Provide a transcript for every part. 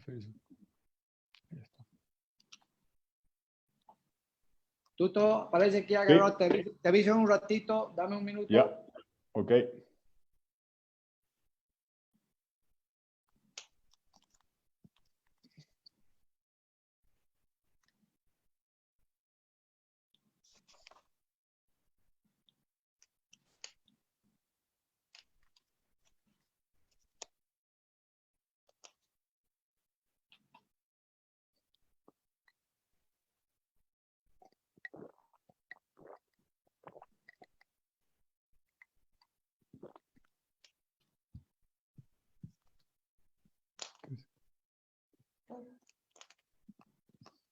Facebook. Ahí está. Tuto, parece que ya agarró, te aviso en un ratito, dame un minuto. Ya, ok.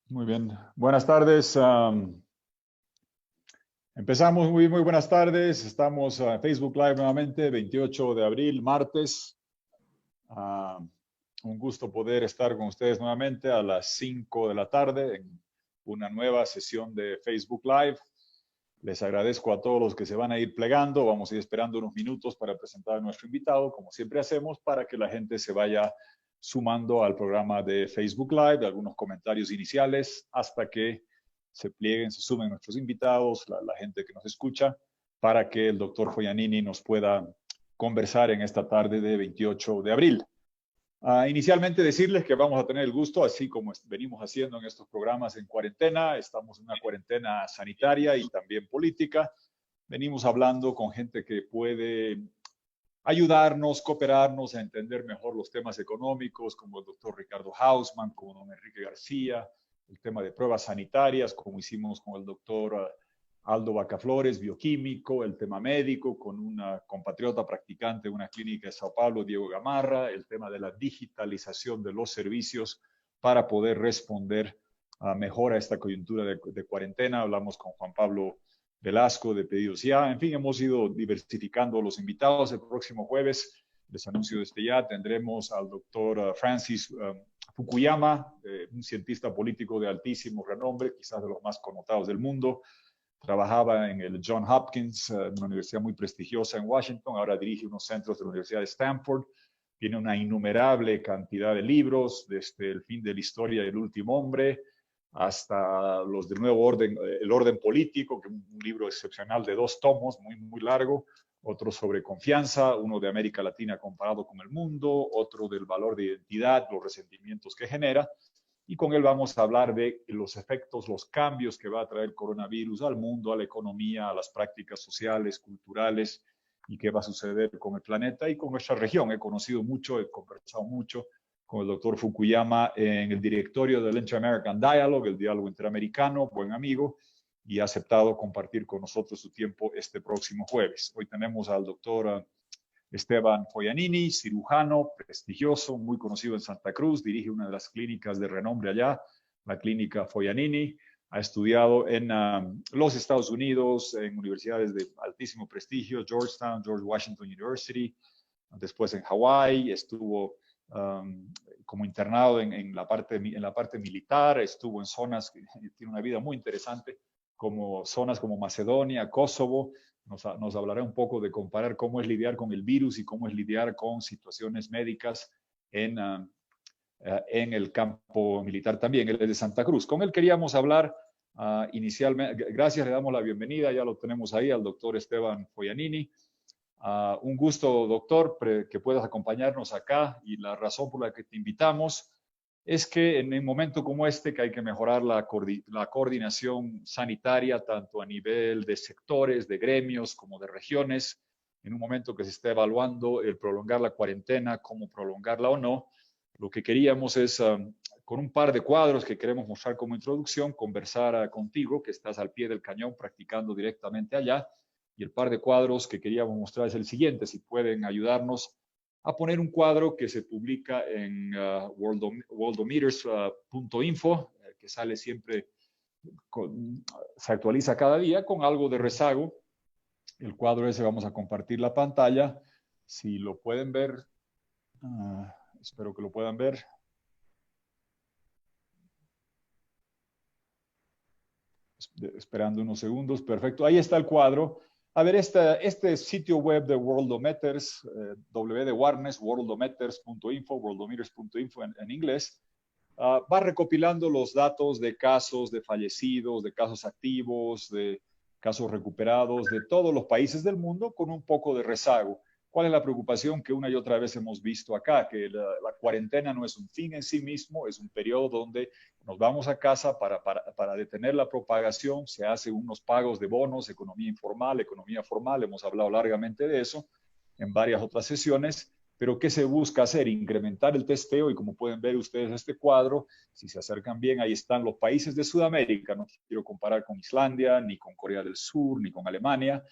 Muy bien. Buenas tardes. Empezamos. Muy buenas tardes. Estamos en Facebook Live nuevamente, 28 de abril, martes. Un gusto poder estar con ustedes nuevamente a las 5 de la tarde en una nueva sesión de Facebook Live. Les agradezco a todos los que se van a ir plegando. Vamos a ir esperando unos minutos para presentar a nuestro invitado, como siempre hacemos, para que la gente se vaya sumando al programa de Facebook Live, algunos comentarios iniciales, hasta que se plieguen, se sumen nuestros invitados, la gente que nos escucha, para que el doctor Foianini nos pueda conversar en esta tarde de 28 de abril. Inicialmente decirles que vamos a tener el gusto, así como venimos haciendo en estos programas en cuarentena, estamos en una cuarentena sanitaria y también política. Venimos hablando con gente que puede ayudarnos, cooperarnos a entender mejor los temas económicos, como el doctor Ricardo Hausman, como don Enrique García, el tema de pruebas sanitarias, como hicimos con el doctor Aldo Bacaflores, bioquímico, el tema médico, con una compatriota practicante de una clínica de Sao Paulo, Diego Gamarra, el tema de la digitalización de los servicios para poder responder mejor a esta coyuntura de cuarentena. Hablamos con Juan Pablo Velasco de Pedidos Ya. En fin, hemos ido diversificando los invitados. El próximo jueves, les anuncio desde ya, tendremos al doctor Francis Fukuyama, un cientista político de altísimo renombre, quizás de los más connotados del mundo. Trabajaba en el Johns Hopkins, una universidad muy prestigiosa en Washington. Ahora dirige unos centros de la Universidad de Stanford. Tiene una innumerable cantidad de libros, desde El fin de la historia del último hombre hasta los del nuevo orden, el orden político, que es un libro excepcional de 2 tomos, muy largo. Otro sobre confianza, uno de América Latina comparado con el mundo, otro del valor de identidad, los resentimientos que genera. Y con él vamos a hablar de los efectos, los cambios que va a traer el coronavirus al mundo, a la economía, a las prácticas sociales, culturales, y qué va a suceder con el planeta y con nuestra región. He conocido mucho, he conversado mucho con el doctor Fukuyama en el directorio del Inter-American Dialogue, el diálogo interamericano, buen amigo, y ha aceptado compartir con nosotros su tiempo este próximo jueves. Hoy tenemos al doctor Esteban Foianini, cirujano prestigioso, muy conocido en Santa Cruz, dirige una de las clínicas de renombre allá, la clínica Foianini. Ha estudiado en los Estados Unidos, en universidades de altísimo prestigio, Georgetown, George Washington University, después en Hawái, estuvo como internado en la parte militar, estuvo en zonas, tiene una vida muy interesante, como zonas como Macedonia, Kosovo. Nos hablará un poco de comparar cómo es lidiar con el virus y cómo es lidiar con situaciones médicas en el campo militar también. Él es de Santa Cruz. Con él queríamos hablar inicialmente. Gracias, le damos la bienvenida, ya lo tenemos ahí, al doctor Esteban Foianini. Un gusto, doctor, que puedas acompañarnos acá, y la razón por la que te invitamos es que en un momento como este, que hay que mejorar la coordinación sanitaria, tanto a nivel de sectores, de gremios, como de regiones, en un momento que se está evaluando el prolongar la cuarentena, cómo prolongarla o no, lo que queríamos es, con un par de cuadros que queremos mostrar como introducción, conversar contigo, que estás al pie del cañón practicando directamente allá. Y el par de cuadros que queríamos mostrar es el siguiente: si pueden ayudarnos a poner un cuadro que se publica en worldometers.info, que sale siempre, se actualiza cada día con algo de rezago. El cuadro ese vamos a compartir la pantalla. Si lo pueden ver, espero que lo puedan ver. Esperando unos segundos. Perfecto. Ahí está el cuadro. A ver, este sitio web de Worldometers, W de Warnes, worldometers.info, worldometers.info en inglés, va recopilando los datos de casos de fallecidos, de casos activos, de casos recuperados de todos los países del mundo con un poco de rezago. ¿Cuál es la preocupación que una y otra vez hemos visto acá? Que la cuarentena no es un fin en sí mismo, es un periodo donde nos vamos a casa para detener la propagación, se hacen unos pagos de bonos, economía informal, economía formal, hemos hablado largamente de eso en varias otras sesiones, pero ¿qué se busca hacer? Incrementar el testeo y como pueden ver ustedes este cuadro, si se acercan bien, ahí están los países de Sudamérica, no quiero comparar con Islandia, ni con Corea del Sur, ni con Alemania,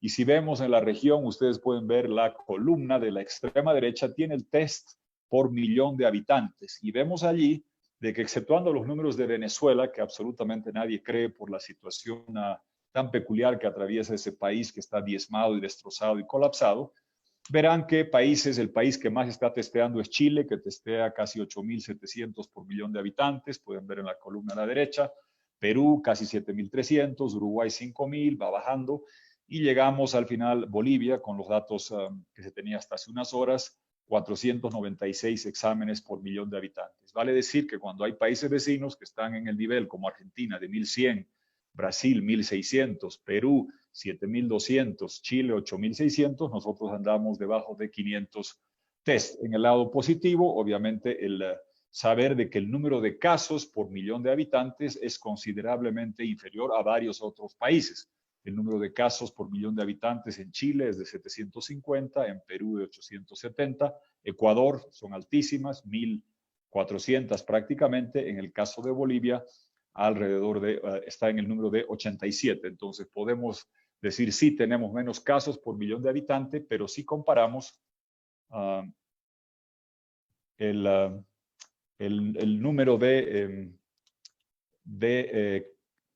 y si vemos en la región, ustedes pueden ver la columna de la extrema derecha, tiene el test por millón de habitantes, y vemos allí de que exceptuando los números de Venezuela, que absolutamente nadie cree por la situación tan peculiar que atraviesa ese país que está diezmado y destrozado y colapsado, verán que el país que más está testeando es Chile, que testea casi 8.700 por millón de habitantes, pueden ver en la columna a la derecha, Perú casi 7.300, Uruguay 5.000, va bajando, y llegamos al final Bolivia con los datos que se tenía hasta hace unas horas, 496 exámenes por millón de habitantes. Vale decir que cuando hay países vecinos que están en el nivel como Argentina de 1.100, Brasil 1.600, Perú 7.200, Chile 8.600, nosotros andamos debajo de 500 test. En el lado positivo, obviamente, el saber de que el número de casos por millón de habitantes es considerablemente inferior a varios otros países. El número de casos por millón de habitantes en Chile es de 750, en Perú de 870, Ecuador son altísimas, 1.400 prácticamente, en el caso de Bolivia alrededor está en el número de 87. Entonces podemos decir, sí, tenemos menos casos por millón de habitantes, pero si comparamos el número de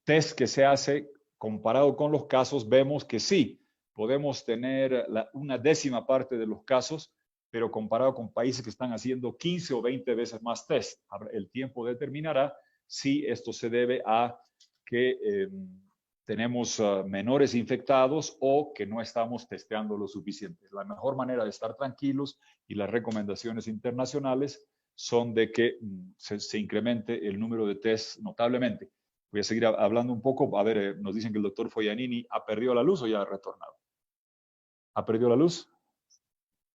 test que se hace comparado con los casos, vemos que sí, podemos tener una décima parte de los casos, pero comparado con países que están haciendo 15 o 20 veces más test, el tiempo determinará si esto se debe a que tenemos menores infectados o que no estamos testeando lo suficiente. La mejor manera de estar tranquilos y las recomendaciones internacionales son de que se incremente el número de test notablemente. Voy a seguir hablando un poco. A ver, nos dicen que el doctor Foianini ha perdido la luz o ya ha retornado. ¿Ha perdido la luz?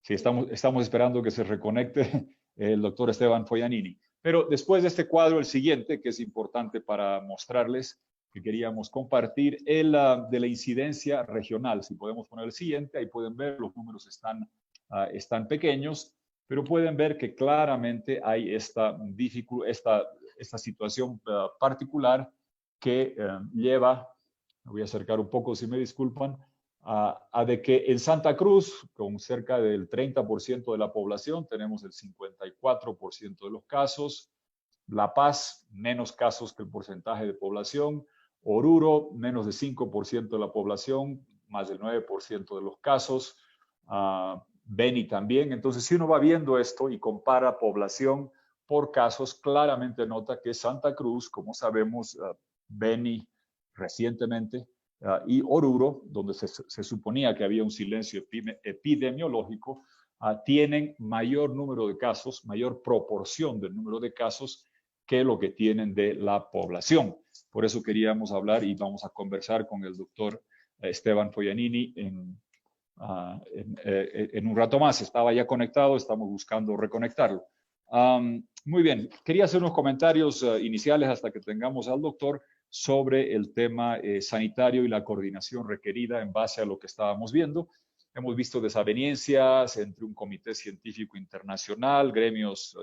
Sí, estamos esperando que se reconecte el doctor Esteban Foianini. Pero después de este cuadro, el siguiente, que es importante para mostrarles, que queríamos compartir, el de la incidencia regional. Si podemos poner el siguiente, ahí pueden ver, los números están pequeños, pero pueden ver que claramente hay esta situación particular que lleva, me voy a acercar un poco si me disculpan, a de que en Santa Cruz, con cerca del 30% de la población, tenemos el 54% de los casos. La Paz, menos casos que el porcentaje de población. Oruro, menos de 5% de la población, más del 9% de los casos. Beni también. Entonces, si uno va viendo esto y compara población por casos, claramente nota que Santa Cruz, como sabemos, Beni recientemente, y Oruro, donde se suponía que había un silencio epidemiológico, tienen mayor número de casos, mayor proporción del número de casos que lo que tienen de la población. Por eso queríamos hablar y vamos a conversar con el doctor Esteban Foianini en un rato más. Estaba ya conectado, estamos buscando reconectarlo. Muy bien, quería hacer unos comentarios iniciales hasta que tengamos al doctor sobre el tema sanitario y la coordinación requerida en base a lo que estábamos viendo. Hemos visto desavenencias entre un comité científico internacional, gremios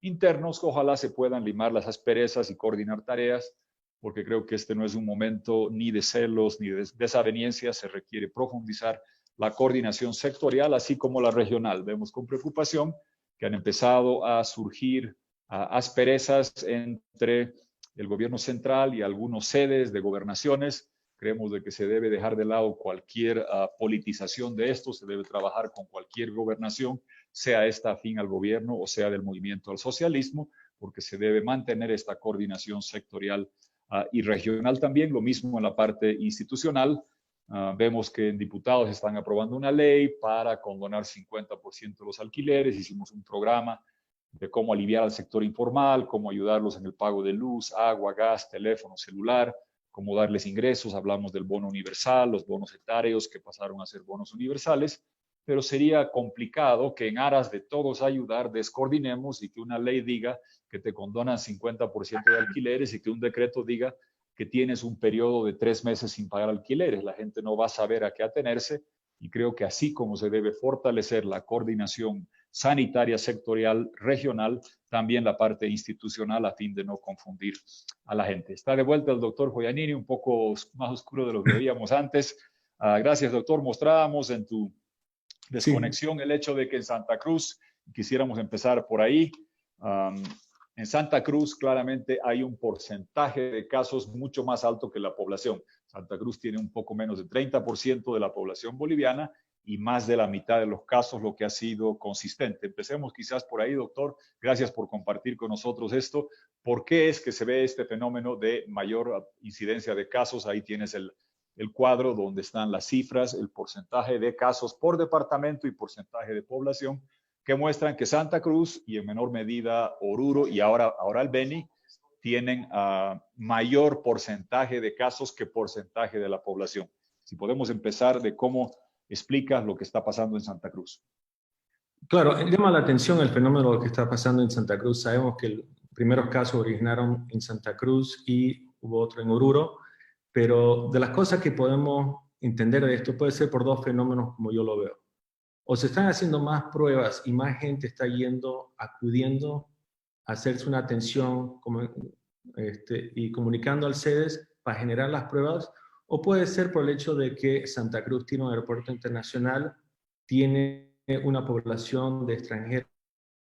internos, ojalá se puedan limar las asperezas y coordinar tareas, porque creo que este no es un momento ni de celos ni de desavenencias, se requiere profundizar la coordinación sectorial, así como la regional. Vemos con preocupación que han empezado a surgir asperezas entre el gobierno central y algunos sedes de gobernaciones. Creemos de que se debe dejar de lado cualquier politización de esto, se debe trabajar con cualquier gobernación, sea esta afín al gobierno o sea del movimiento al socialismo, porque se debe mantener esta coordinación sectorial y regional también, lo mismo en la parte institucional. Vemos que en diputados están aprobando una ley para condonar 50% de los alquileres. Hicimos un programa de cómo aliviar al sector informal, cómo ayudarlos en el pago de luz, agua, gas, teléfono, celular, cómo darles ingresos. Hablamos del bono universal, los bonos etarios que pasaron a ser bonos universales, pero sería complicado que en aras de todos ayudar descoordinemos y que una ley diga que te condonan 50% de alquileres y que un decreto diga que tienes un periodo de 3 meses sin pagar alquileres. La gente no va a saber a qué atenerse y creo que así como se debe fortalecer la coordinación sanitaria sectorial, regional, también la parte institucional a fin de no confundir a la gente. Está de vuelta el doctor Joyanini, un poco más oscuro de lo que veíamos antes. Gracias, doctor. Mostrábamos en tu desconexión el hecho de que en Santa Cruz, quisiéramos empezar por ahí, en Santa Cruz claramente hay un porcentaje de casos mucho más alto que la población. Santa Cruz tiene un poco menos de 30% de la población boliviana y más de la mitad de los casos, lo que ha sido consistente. Empecemos quizás por ahí, doctor. Gracias por compartir con nosotros esto. ¿Por qué es que se ve este fenómeno de mayor incidencia de casos? Ahí tienes el cuadro donde están las cifras, el porcentaje de casos por departamento y porcentaje de población, que muestran que Santa Cruz y en menor medida Oruro y ahora el Beni tienen mayor porcentaje de casos que porcentaje de la población. Si podemos empezar de cómo explicas lo que está pasando en Santa Cruz. Claro, llama la atención el fenómeno que está pasando en Santa Cruz. Sabemos que los primeros casos originaron en Santa Cruz y hubo otro en Oruro, pero de las cosas que podemos entender de esto puede ser por dos fenómenos como yo lo veo. O se están haciendo más pruebas y más gente está acudiendo a hacerse una atención y comunicando al CEDES para generar las pruebas, o puede ser por el hecho de que Santa Cruz tiene un aeropuerto internacional, tiene una población de extranjeros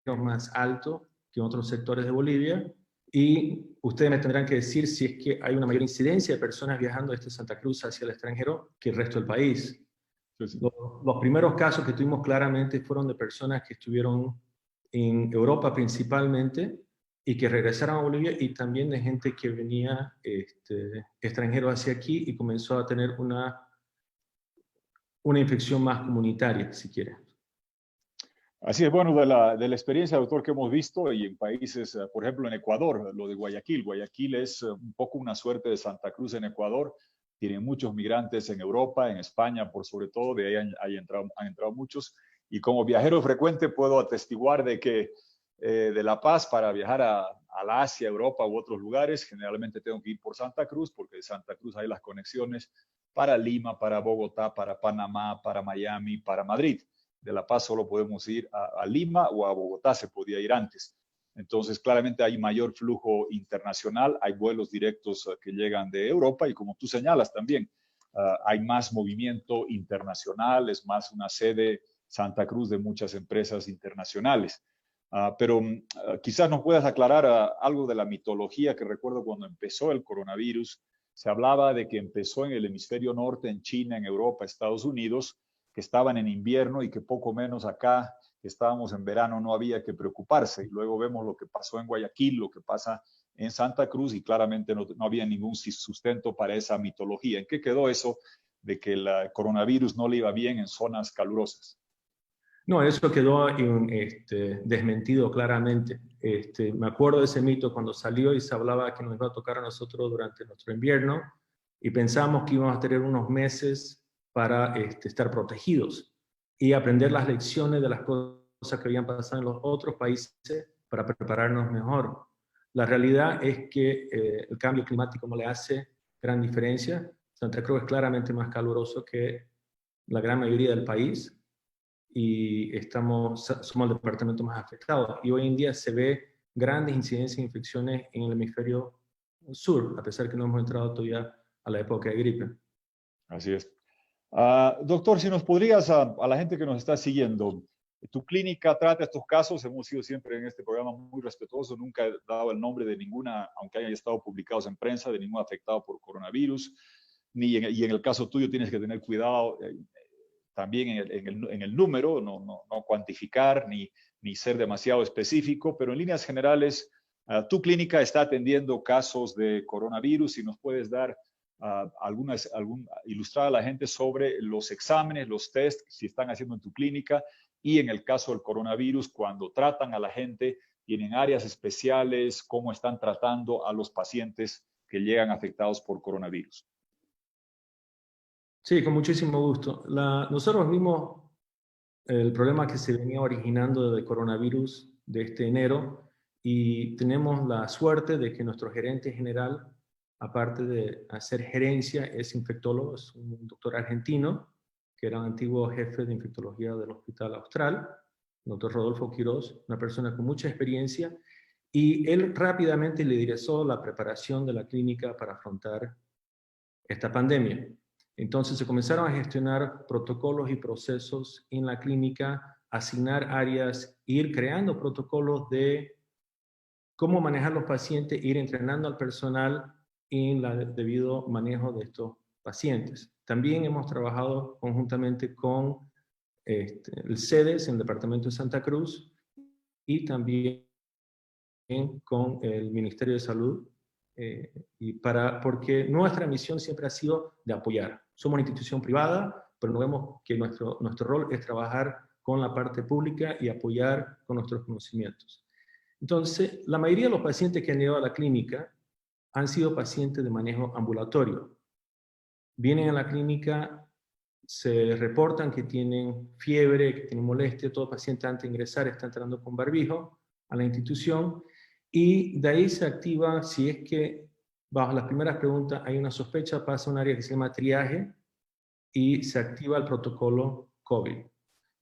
más alto que en otros sectores de Bolivia, y ustedes me tendrán que decir si es que hay una mayor incidencia de personas viajando desde Santa Cruz hacia el extranjero que el resto del país. Sí. Los primeros casos que tuvimos claramente fueron de personas que estuvieron en Europa principalmente y que regresaron a Bolivia, y también de gente que venía extranjero hacia aquí y comenzó a tener una infección más comunitaria, si quieren. Así es, bueno, de la experiencia, doctor, que hemos visto y en países, por ejemplo, en Ecuador, lo de Guayaquil. Guayaquil es un poco una suerte de Santa Cruz en Ecuador. Tienen muchos migrantes en Europa, en España, por sobre todo, de ahí han entrado muchos. Y como viajero frecuente puedo atestiguar de que de La Paz para viajar a la Asia, Europa u otros lugares, generalmente tengo que ir por Santa Cruz, porque de Santa Cruz hay las conexiones para Lima, para Bogotá, para Panamá, para Miami, para Madrid. De La Paz solo podemos ir a Lima o a Bogotá, se podía ir antes. Entonces, claramente hay mayor flujo internacional, hay vuelos directos que llegan de Europa y como tú señalas también, hay más movimiento internacional, es más una sede Santa Cruz de muchas empresas internacionales. Pero quizás nos puedas aclarar algo de la mitología que recuerdo cuando empezó el coronavirus. Se hablaba de que empezó en el hemisferio norte, en China, en Europa, Estados Unidos, que estaban en invierno y que poco menos acá, que estábamos en verano, no había que preocuparse. Y luego vemos lo que pasó en Guayaquil, lo que pasa en Santa Cruz, y claramente no había ningún sustento para esa mitología. ¿En qué quedó eso de que el coronavirus no le iba bien en zonas calurosas? No, eso quedó desmentido claramente. Me acuerdo de ese mito cuando salió y se hablaba que nos iba a tocar a nosotros durante nuestro invierno, y pensamos que íbamos a tener unos meses para estar protegidos y aprender las lecciones de las cosas que habían pasado en los otros países para prepararnos mejor. La realidad es que el cambio climático no le hace gran diferencia. Santa Cruz es claramente más caluroso que la gran mayoría del país y somos el departamento más afectado. Y hoy en día se ve grandes incidencias de infecciones en el hemisferio sur, a pesar que no hemos entrado todavía a la época de gripe. Así es. Doctor, si nos podrías, a la gente que nos está siguiendo, tu clínica trata estos casos. Hemos sido siempre en este programa muy respetuosos, nunca he dado el nombre de ninguna, aunque hayan estado publicados en prensa, de ningún afectado por coronavirus, y en el caso tuyo tienes que tener cuidado también en el número, no cuantificar ni ser demasiado específico, pero en líneas generales, tu clínica está atendiendo casos de coronavirus y nos puedes dar ilustrar a la gente sobre los exámenes, los test, si están haciendo en tu clínica, y en el caso del coronavirus, cuando tratan a la gente, tienen áreas especiales, cómo están tratando a los pacientes que llegan afectados por coronavirus. Sí, con muchísimo gusto. Nosotros vimos el problema que se venía originando del coronavirus de este enero y tenemos la suerte de que nuestro gerente general, aparte de hacer gerencia, es infectólogo, es un doctor argentino, que era un antiguo jefe de infectología del Hospital Austral, el doctor Rodolfo Quiroz, una persona con mucha experiencia, y él rápidamente liderizó la preparación de la clínica para afrontar esta pandemia. Entonces se comenzaron a gestionar protocolos y procesos en la clínica, asignar áreas, ir creando protocolos de cómo manejar los pacientes, ir entrenando al personal en el debido manejo de estos pacientes. También hemos trabajado conjuntamente con el CEDES en el Departamento de Santa Cruz y también con el Ministerio de Salud, porque nuestra misión siempre ha sido de apoyar. Somos una institución privada, pero no vemos que nuestro rol es trabajar con la parte pública y apoyar con nuestros conocimientos. Entonces, la mayoría de los pacientes que han llegado a la clínica han sido pacientes de manejo ambulatorio. Vienen a la clínica, se reportan que tienen fiebre, que tienen molestia, todo paciente antes de ingresar está entrando con barbijo a la institución, y de ahí se activa, si es que bajo las primeras preguntas hay una sospecha, pasa a un área que se llama triaje y se activa el protocolo COVID.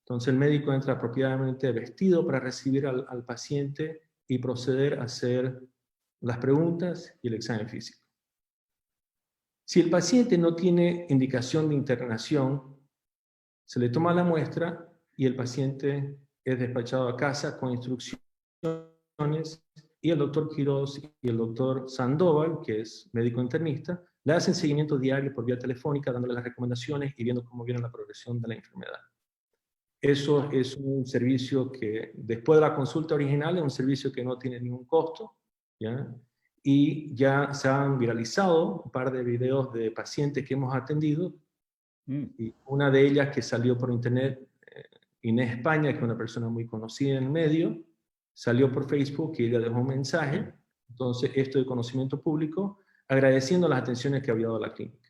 Entonces el médico entra apropiadamente vestido para recibir al paciente y proceder a hacer las preguntas y el examen físico. Si el paciente no tiene indicación de internación, se le toma la muestra y el paciente es despachado a casa con instrucciones, y el doctor Quiroz y el doctor Sandoval, que es médico internista, le hacen seguimiento diario por vía telefónica, dándole las recomendaciones y viendo cómo viene la progresión de la enfermedad. Eso es un servicio que, después de la consulta original, es un servicio que no tiene ningún costo, ¿ya? Y ya se han viralizado un par de videos de pacientes que hemos atendido, y una de ellas que salió por internet, Inés España, que es una persona muy conocida en el medio, salió por Facebook y ella dejó un mensaje. Entonces, esto de conocimiento público, agradeciendo las atenciones que había dado la clínica.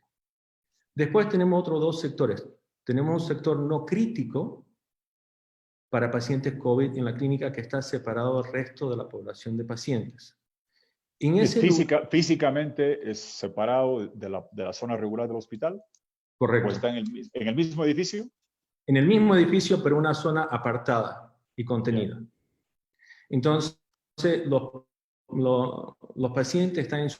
Después tenemos otros dos sectores. Tenemos un sector no crítico para pacientes COVID en la clínica que está separado del resto de la población de pacientes. Físicamente es separado de la zona regular del hospital. Correcto. ¿O está en el mismo edificio? En el mismo edificio, pero una zona apartada y contenida. Bien. Entonces, los pacientes están en su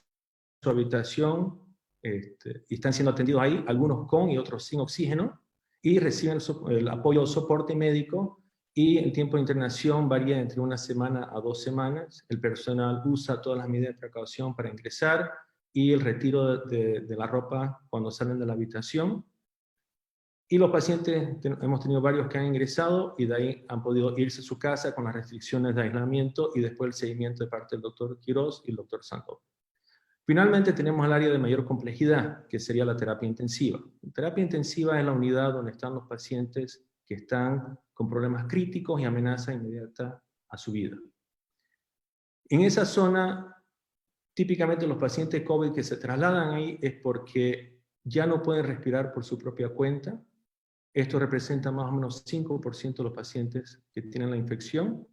habitación y están siendo atendidos ahí, algunos con y otros sin oxígeno, y reciben el apoyo o soporte médico, y el tiempo de internación varía entre 1 semana a 2 semanas. El personal usa todas las medidas de precaución para ingresar y el retiro de la ropa cuando salen de la habitación. Y los pacientes, hemos tenido varios que han ingresado y de ahí han podido irse a su casa con las restricciones de aislamiento y después el seguimiento de parte del doctor Quiroz y el doctor Sandoval. Finalmente tenemos el área de mayor complejidad, que sería la terapia intensiva. La terapia intensiva es la unidad donde están los pacientes que están con problemas críticos y amenaza inmediata a su vida. En esa zona, típicamente los pacientes COVID que se trasladan ahí es porque ya no pueden respirar por su propia cuenta. Esto representa más o menos 5% de los pacientes que tienen la infección,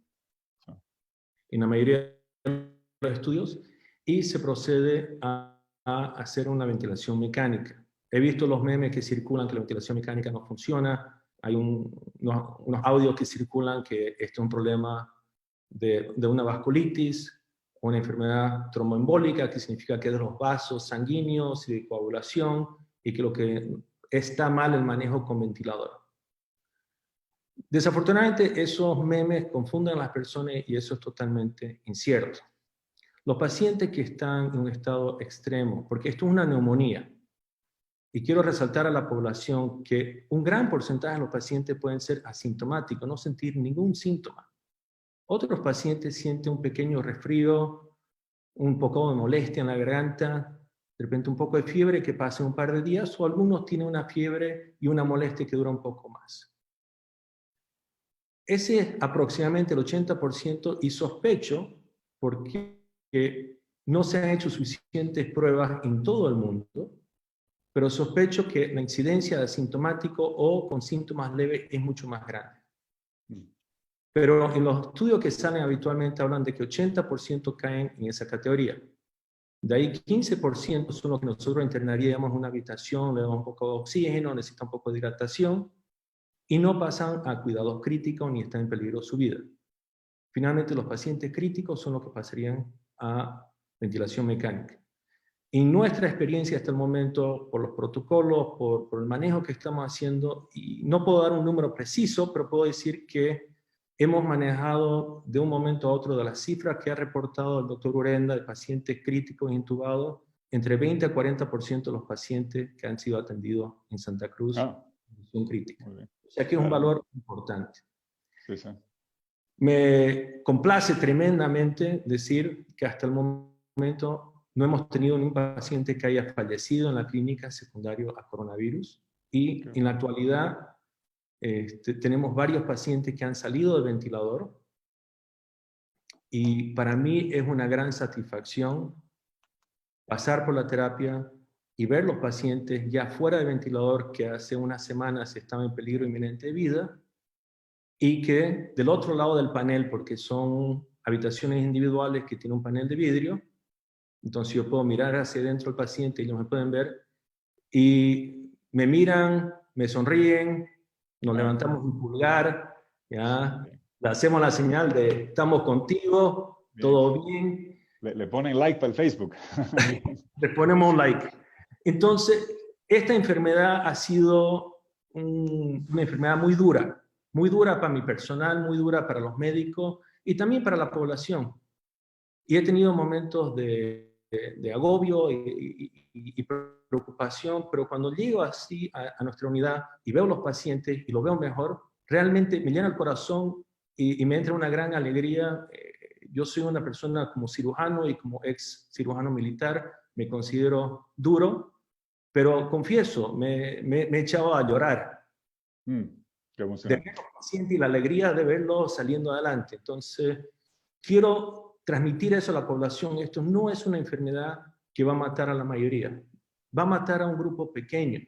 en la mayoría de los estudios, y se procede a hacer una ventilación mecánica. He visto los memes que circulan que la ventilación mecánica no funciona, hay unos audios que circulan que esto es un problema de una vasculitis, una enfermedad tromboembólica, que significa que es de los vasos sanguíneos y de coagulación, y que lo que está mal el manejo con ventilador. Desafortunadamente, esos memes confunden a las personas y eso es totalmente incierto. Los pacientes que están en un estado extremo, porque esto es una neumonía, y quiero resaltar a la población que un gran porcentaje de los pacientes pueden ser asintomáticos, no sentir ningún síntoma. Otros pacientes sienten un pequeño resfrío, un poco de molestia en la garganta, de repente un poco de fiebre que pasa un par de días, o algunos tienen una fiebre y una molestia que dura un poco más. Ese es aproximadamente el 80% y sospecho, porque no se han hecho suficientes pruebas en todo el mundo, pero sospecho que la incidencia de asintomático o con síntomas leves es mucho más grande. Pero en los estudios que salen habitualmente hablan de que 80% caen en esa categoría. De ahí 15% son los que nosotros internaríamos en una habitación, le damos un poco de oxígeno, necesita un poco de hidratación, y no pasan a cuidados críticos ni están en peligro su vida. Finalmente, los pacientes críticos son los que pasarían a ventilación mecánica. En nuestra experiencia hasta el momento, por los protocolos, por el manejo que estamos haciendo, y no puedo dar un número preciso, pero puedo decir que hemos manejado de un momento a otro de las cifras que ha reportado el doctor Urenda de pacientes críticos intubados, entre 20 a 40% de los pacientes que han sido atendidos en Santa Cruz son críticos. O sea que es un valor importante. Sí, sí. Me complace tremendamente decir que hasta el momento no hemos tenido ningún paciente que haya fallecido en la clínica secundario a coronavirus, y en la actualidad tenemos varios pacientes que han salido del ventilador, y para mí es una gran satisfacción pasar por la terapia y ver los pacientes ya fuera del ventilador que hace unas semanas estaban en peligro inminente de vida, y que del otro lado del panel, porque son habitaciones individuales que tienen un panel de vidrio, entonces yo puedo mirar hacia adentro del paciente y ellos me pueden ver, y me miran, me sonríen, nos levantamos un pulgar, ¿ya? Le hacemos la señal de estamos contigo, bien. Todo bien. Le ponen like para el Facebook. Le ponemos un like. Entonces, esta enfermedad ha sido una enfermedad muy dura para mi personal, muy dura para los médicos y también para la población. Y he tenido momentos de agobio y preocupación, pero cuando llego así a nuestra unidad y veo los pacientes y los veo mejor, realmente me llena el corazón y me entra una gran alegría. Yo soy una persona como cirujano y como ex cirujano militar, me considero duro, pero confieso, me he echado a llorar. Qué emocionante. De ver los pacientes y la alegría de verlos saliendo adelante. Entonces, quiero transmitir eso a la población. Esto no es una enfermedad que va a matar a la mayoría, va a matar a un grupo pequeño.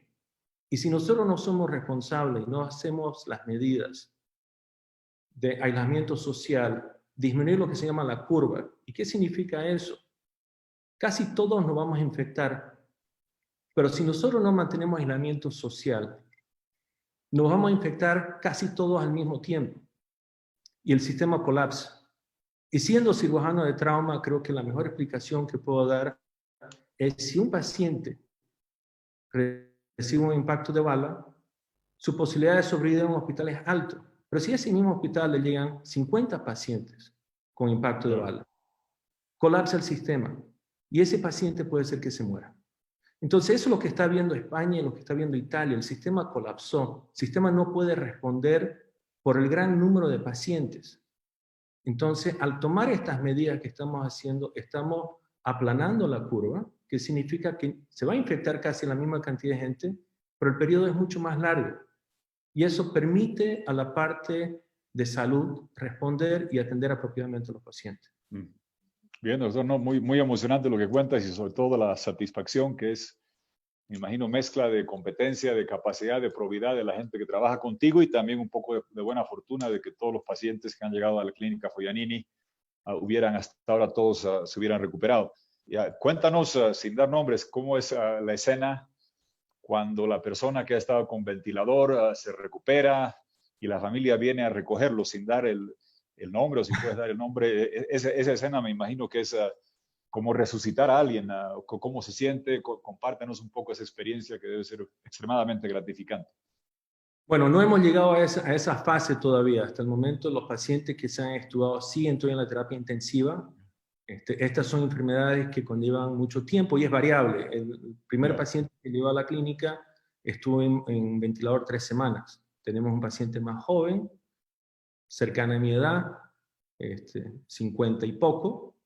Y si nosotros no somos responsables y no hacemos las medidas de aislamiento social, disminuir lo que se llama la curva. ¿Y qué significa eso? Casi todos nos vamos a infectar, pero si nosotros no mantenemos aislamiento social, nos vamos a infectar casi todos al mismo tiempo y el sistema colapsa. Y siendo cirujano de trauma, creo que la mejor explicación que puedo dar es si un paciente recibe un impacto de bala, su posibilidad de sobrevivir en un hospital es alto. Pero si a ese mismo hospital le llegan 50 pacientes con impacto de bala, colapsa el sistema y ese paciente puede ser que se muera. Entonces eso es lo que está viendo España y lo que está viendo Italia. El sistema colapsó. El sistema no puede responder por el gran número de pacientes. Entonces, al tomar estas medidas que estamos haciendo, estamos aplanando la curva, que significa que se va a infectar casi la misma cantidad de gente, pero el periodo es mucho más largo. Y eso permite a la parte de salud responder y atender apropiadamente a los pacientes. Bien, doctor, no, muy emocionante lo que cuentas y sobre todo la satisfacción que es, me imagino, mezcla de competencia, de capacidad, de probidad de la gente que trabaja contigo y también un poco de buena fortuna de que todos los pacientes que han llegado a la clínica Foglianini hubieran hasta ahora todos se hubieran recuperado. Cuéntanos, sin dar nombres, cómo es la escena cuando la persona que ha estado con ventilador se recupera y la familia viene a recogerlo sin dar el nombre, o si puedes dar el nombre. Esa escena me imagino que es como resucitar a alguien, cómo se siente. Compártenos un poco esa experiencia que debe ser extremadamente gratificante. Bueno, no hemos llegado a esa fase todavía. Hasta el momento los pacientes que se han estudiado siguen todavía en la terapia intensiva. Estas son enfermedades que conllevan mucho tiempo y es variable. El primer paciente que llegó a la clínica estuvo en ventilador 3 semanas. Tenemos un paciente más joven, cercana a mi edad, 50 y poco,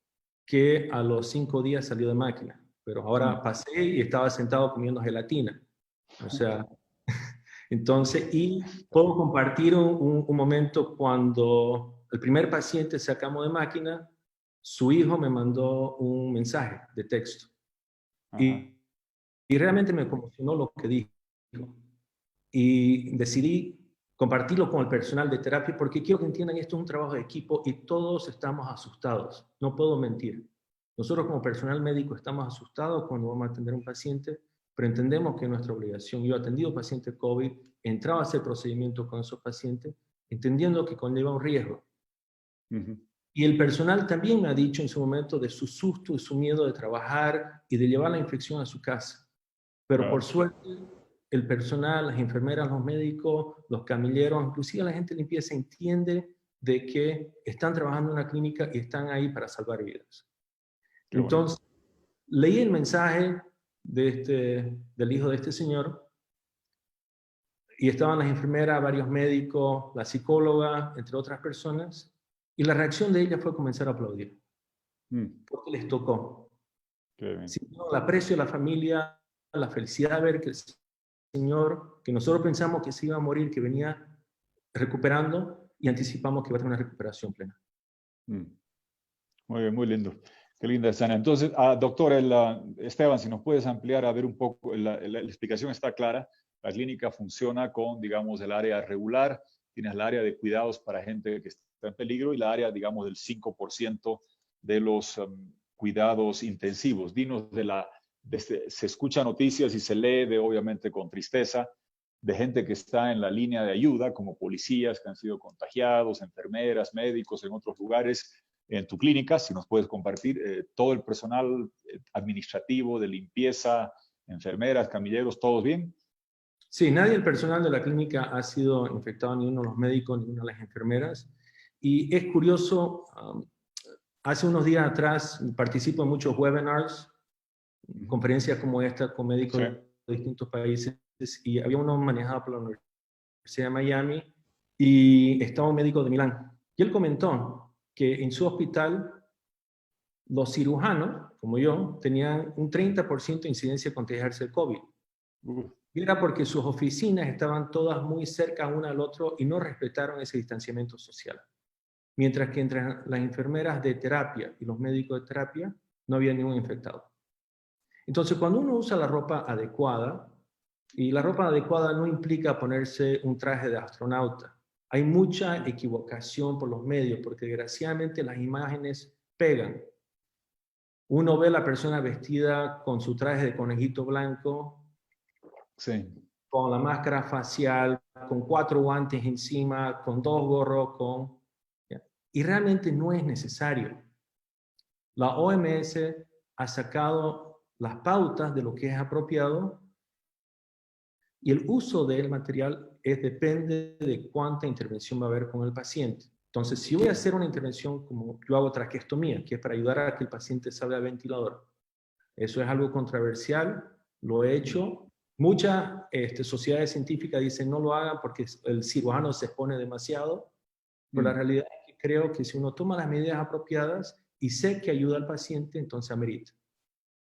que a los 5 días salió de máquina. pero ahora pasé y estaba sentado comiendo gelatina. O sea, entonces, y puedo compartir un momento cuando el primer paciente sacamos de máquina, su hijo me mandó un mensaje de texto. Y realmente me conmocionó lo que dijo. Y decidí compartirlo con el personal de terapia porque quiero que entiendan esto es un trabajo de equipo y todos estamos asustados. No puedo mentir. Nosotros como personal médico estamos asustados cuando vamos a atender a un paciente, pero entendemos que es nuestra obligación. Yo he atendido pacientes COVID, he entrado a hacer procedimientos con esos pacientes, entendiendo que conlleva un riesgo. Y el personal también me ha dicho en su momento de su susto y su miedo de trabajar y de llevar la infección a su casa. Pero por suerte, el personal, las enfermeras, los médicos, los camilleros, inclusive la gente de limpieza entiende de que están trabajando en una clínica y están ahí para salvar vidas. Entonces, leí el mensaje del hijo de este señor y estaban las enfermeras, varios médicos, la psicóloga, entre otras personas, y la reacción de ella fue comenzar a aplaudir, porque les tocó. Sino el aprecio de la familia, la felicidad de ver que el Señor, que nosotros pensamos que se iba a morir, que venía recuperando, y anticipamos que va a tener una recuperación plena. Muy bien, muy lindo. Qué linda escena. Entonces, doctor Esteban, si nos puedes ampliar a ver un poco, la explicación está clara. La clínica funciona con, digamos, el área regular, tienes el área de cuidados para gente que está en peligro y la área, digamos, del 5% de los cuidados intensivos. Dinos se escucha noticias y se lee, obviamente con tristeza, de gente que está en la línea de ayuda, como policías que han sido contagiados, enfermeras, médicos en otros lugares. En tu clínica, si nos puedes compartir, todo el personal administrativo, de limpieza, enfermeras, camilleros, ¿todos bien? Sí, nadie del personal de la clínica ha sido infectado, ni uno de los médicos, ni una de las enfermeras. Y es curioso, hace unos días atrás participo en muchos webinars, conferencias como esta con médicos de distintos países, y había uno manejado por la Universidad de Miami y estaba un médico de Milán. Y él comentó que en su hospital los cirujanos, como yo, tenían un 30% de incidencia de contagiarse de COVID. Y era porque sus oficinas estaban todas muy cerca una al otro y no respetaron ese distanciamiento social. Mientras que entre las enfermeras de terapia y los médicos de terapia no había ningún infectado. Entonces, cuando uno usa la ropa adecuada, y la ropa adecuada no implica ponerse un traje de astronauta, hay mucha equivocación por los medios, porque desgraciadamente las imágenes pegan. Uno ve a la persona vestida con su traje de conejito blanco, con la máscara facial, con 4 guantes encima, con 2 gorros, y realmente no es necesario. La OMS ha sacado las pautas de lo que es apropiado y el uso del material depende de cuánta intervención va a haber con el paciente. Entonces, si voy a hacer una intervención como yo hago traqueostomía, que es para ayudar a que el paciente salga del ventilador, eso es algo controversial, lo he hecho. Muchas sociedades científicas dicen no lo hagan porque el cirujano se expone demasiado, pero la realidad es que creo que si uno toma las medidas apropiadas y sé que ayuda al paciente, entonces amerita.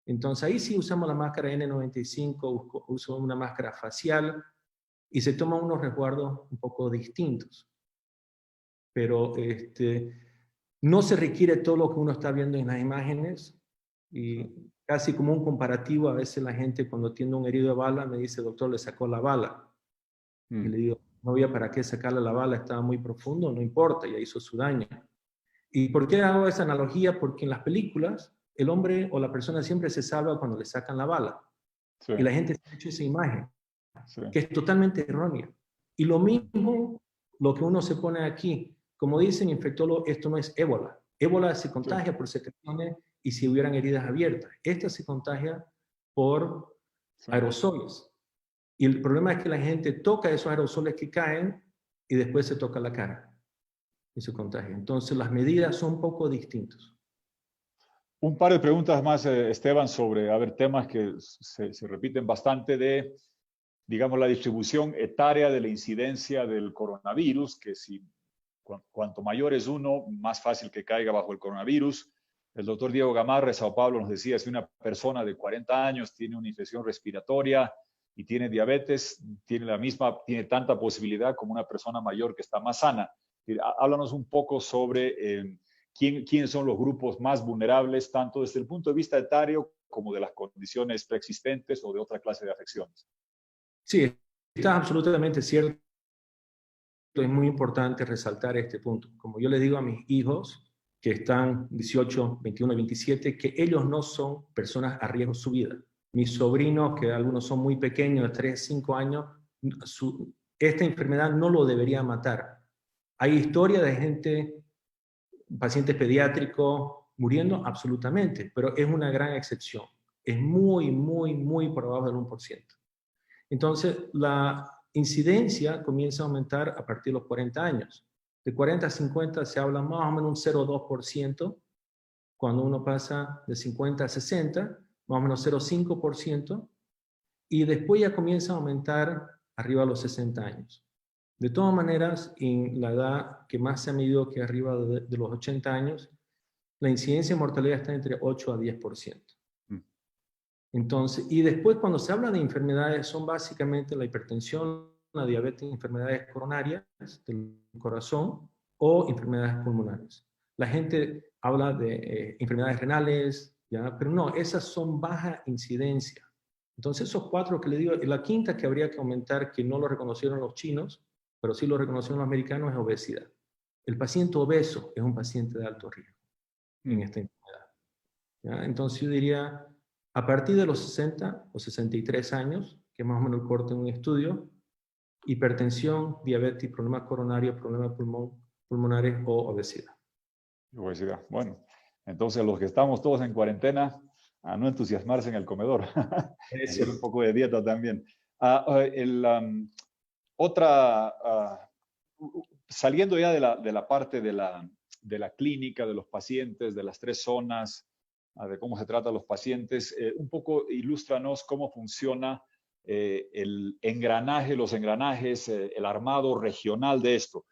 Entonces ahí sí usamos la máscara N95, uso una máscara facial y se toman unos resguardos un poco distintos. Pero no se requiere todo lo que uno está viendo en las imágenes y casi como un comparativo, a veces la gente cuando tiene un herido de bala me dice, doctor, le sacó la bala. Y le digo, no había para qué sacarle la bala, estaba muy profundo, no importa, ya hizo su daño. ¿Y por qué hago esa analogía? Porque en las películas el hombre o la persona siempre se salva cuando le sacan la bala. Y la gente ha hecho esa imagen, que es totalmente errónea. Y lo mismo, lo que uno se pone aquí, como dicen infectólogos, esto no es ébola. Ébola se contagia por secreciones y si hubieran heridas abiertas. Esta se contagia por aerosoles. Y el problema es que la gente toca esos aerosoles que caen y después se toca la cara y se contagia. Entonces las medidas son un poco distintas. Un par de preguntas más, Esteban, sobre, temas que se repiten bastante de, digamos, la distribución etaria de la incidencia del coronavirus, que cuanto mayor es uno, más fácil que caiga bajo el coronavirus. El doctor Diego Gamarra de Sao Paulo nos decía, si una persona de 40 años tiene una infección respiratoria y tiene diabetes, tiene tanta posibilidad como una persona mayor que está más sana. Háblanos un poco sobre quiénes son los grupos más vulnerables, tanto desde el punto de vista etario como de las condiciones preexistentes o de otra clase de afecciones. Sí, está absolutamente cierto. Es muy importante resaltar este punto. Como yo le digo a mis hijos, que están 18, 21, 27, que ellos no son personas a riesgo su vida. Mis sobrinos, que algunos son muy pequeños, de 3, 5 años, esta enfermedad no lo debería matar. ¿Hay historia de gente, pacientes pediátricos muriendo? Absolutamente, pero es una gran excepción. Es muy, muy, muy por abajo del 1%. Entonces, la incidencia comienza a aumentar a partir de los 40 años. De 40 a 50 se habla más o menos un 0,2%. Cuando uno pasa de 50 a 60, más o menos 0,5%. Y después ya comienza a aumentar arriba de los 60 años. De todas maneras, en la edad que más se ha medido, que arriba de los 80 años, la incidencia de mortalidad está entre 8 a 10%. Entonces, y después cuando se habla de enfermedades, son básicamente la hipertensión, la diabetes, enfermedades coronarias del corazón o enfermedades pulmonares. La gente habla de enfermedades renales, ¿ya? Pero no, esas son baja incidencia. Entonces, esos 4 que le digo, la quinta que habría que aumentar, que no lo reconocieron los chinos, pero sí lo reconocieron los americanos, es obesidad. El paciente obeso es un paciente de alto riesgo en esta enfermedad, ¿ya? Entonces, yo diría, a partir de los 60 o 63 años, que es más o menos el corte en un estudio, hipertensión, diabetes, problemas coronarios, problemas pulmonares o obesidad. Obesidad. Bueno, entonces los que estamos todos en cuarentena, a no entusiasmarse en el comedor. Hacer un poco de dieta también. Saliendo ya de la parte de la clínica, de los pacientes, de las 3 zonas, de cómo se trata a los pacientes, un poco ilústranos cómo funciona el engranaje, los engranajes, el armado regional de esto.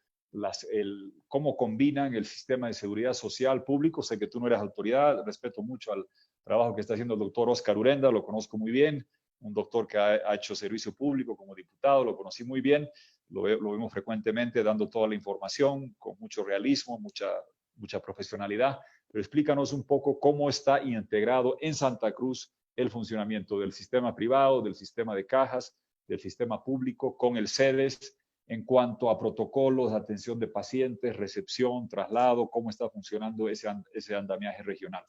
Cómo combinan el sistema de seguridad social público. Sé que tú no eres autoridad, respeto mucho al trabajo que está haciendo el doctor Oscar Urenda, lo conozco muy bien, un doctor que ha hecho servicio público como diputado, lo conocí muy bien, lo vemos frecuentemente dando toda la información con mucho realismo, mucha profesionalidad, pero explícanos un poco cómo está integrado en Santa Cruz el funcionamiento del sistema privado, del sistema de cajas, del sistema público con el CEDES, en cuanto a protocolos de atención de pacientes, recepción, traslado, cómo está funcionando ese andamiaje regional.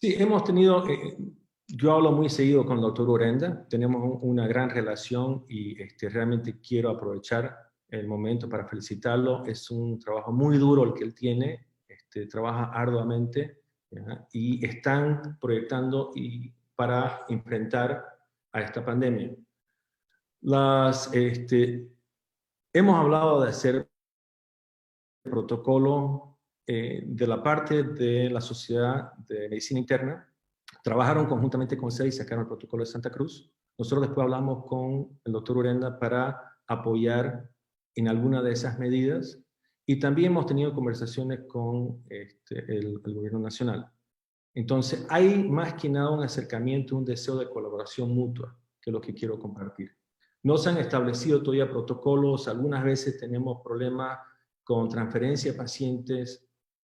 Sí, hemos tenido, yo hablo muy seguido con el doctor Urenda, tenemos una gran relación y realmente quiero aprovechar el momento para felicitarlo. Es un trabajo muy duro el que él tiene, trabaja arduamente, ¿ya? Y están proyectando para enfrentar a esta pandemia. Hemos hablado de hacer protocolo de la parte de la Sociedad de Medicina Interna. Trabajaron conjuntamente con SEI y sacaron el protocolo de Santa Cruz. Nosotros después hablamos con el doctor Urenda para apoyar en alguna de esas medidas y también hemos tenido conversaciones con el gobierno nacional. Entonces, hay más que nada un acercamiento, un deseo de colaboración mutua, que es lo que quiero compartir. No se han establecido todavía protocolos, algunas veces tenemos problemas con transferencia de pacientes,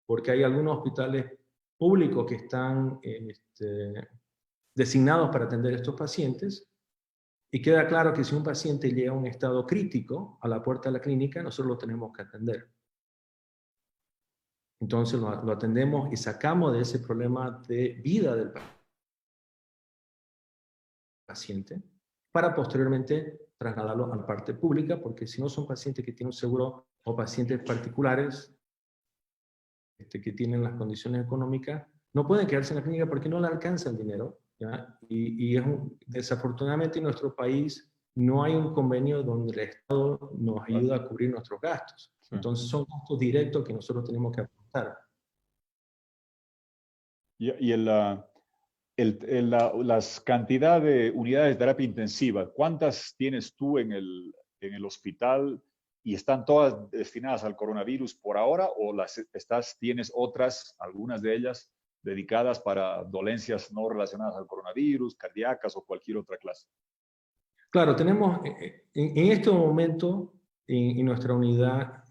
porque hay algunos hospitales públicos que están designados para atender a estos pacientes, y queda claro que si un paciente llega a un estado crítico a la puerta de la clínica, nosotros lo tenemos que atender. Entonces lo atendemos y sacamos de ese problema de vida del paciente para posteriormente trasladarlo a la parte pública, porque si no son pacientes que tienen un seguro o pacientes particulares que tienen las condiciones económicas, no pueden quedarse en la clínica porque no le alcanza el dinero, ¿ya? Y desafortunadamente en nuestro país no hay un convenio donde el Estado nos ayuda a cubrir nuestros gastos. Sí. Entonces son gastos directos que nosotros tenemos que aportar. Y las cantidad de unidades de terapia intensiva, ¿cuántas tienes tú en el hospital y están todas destinadas al coronavirus por ahora o tienes otras, algunas de ellas, dedicadas para dolencias no relacionadas al coronavirus, cardíacas o cualquier otra clase. Claro, tenemos, en este momento, en nuestra unidad,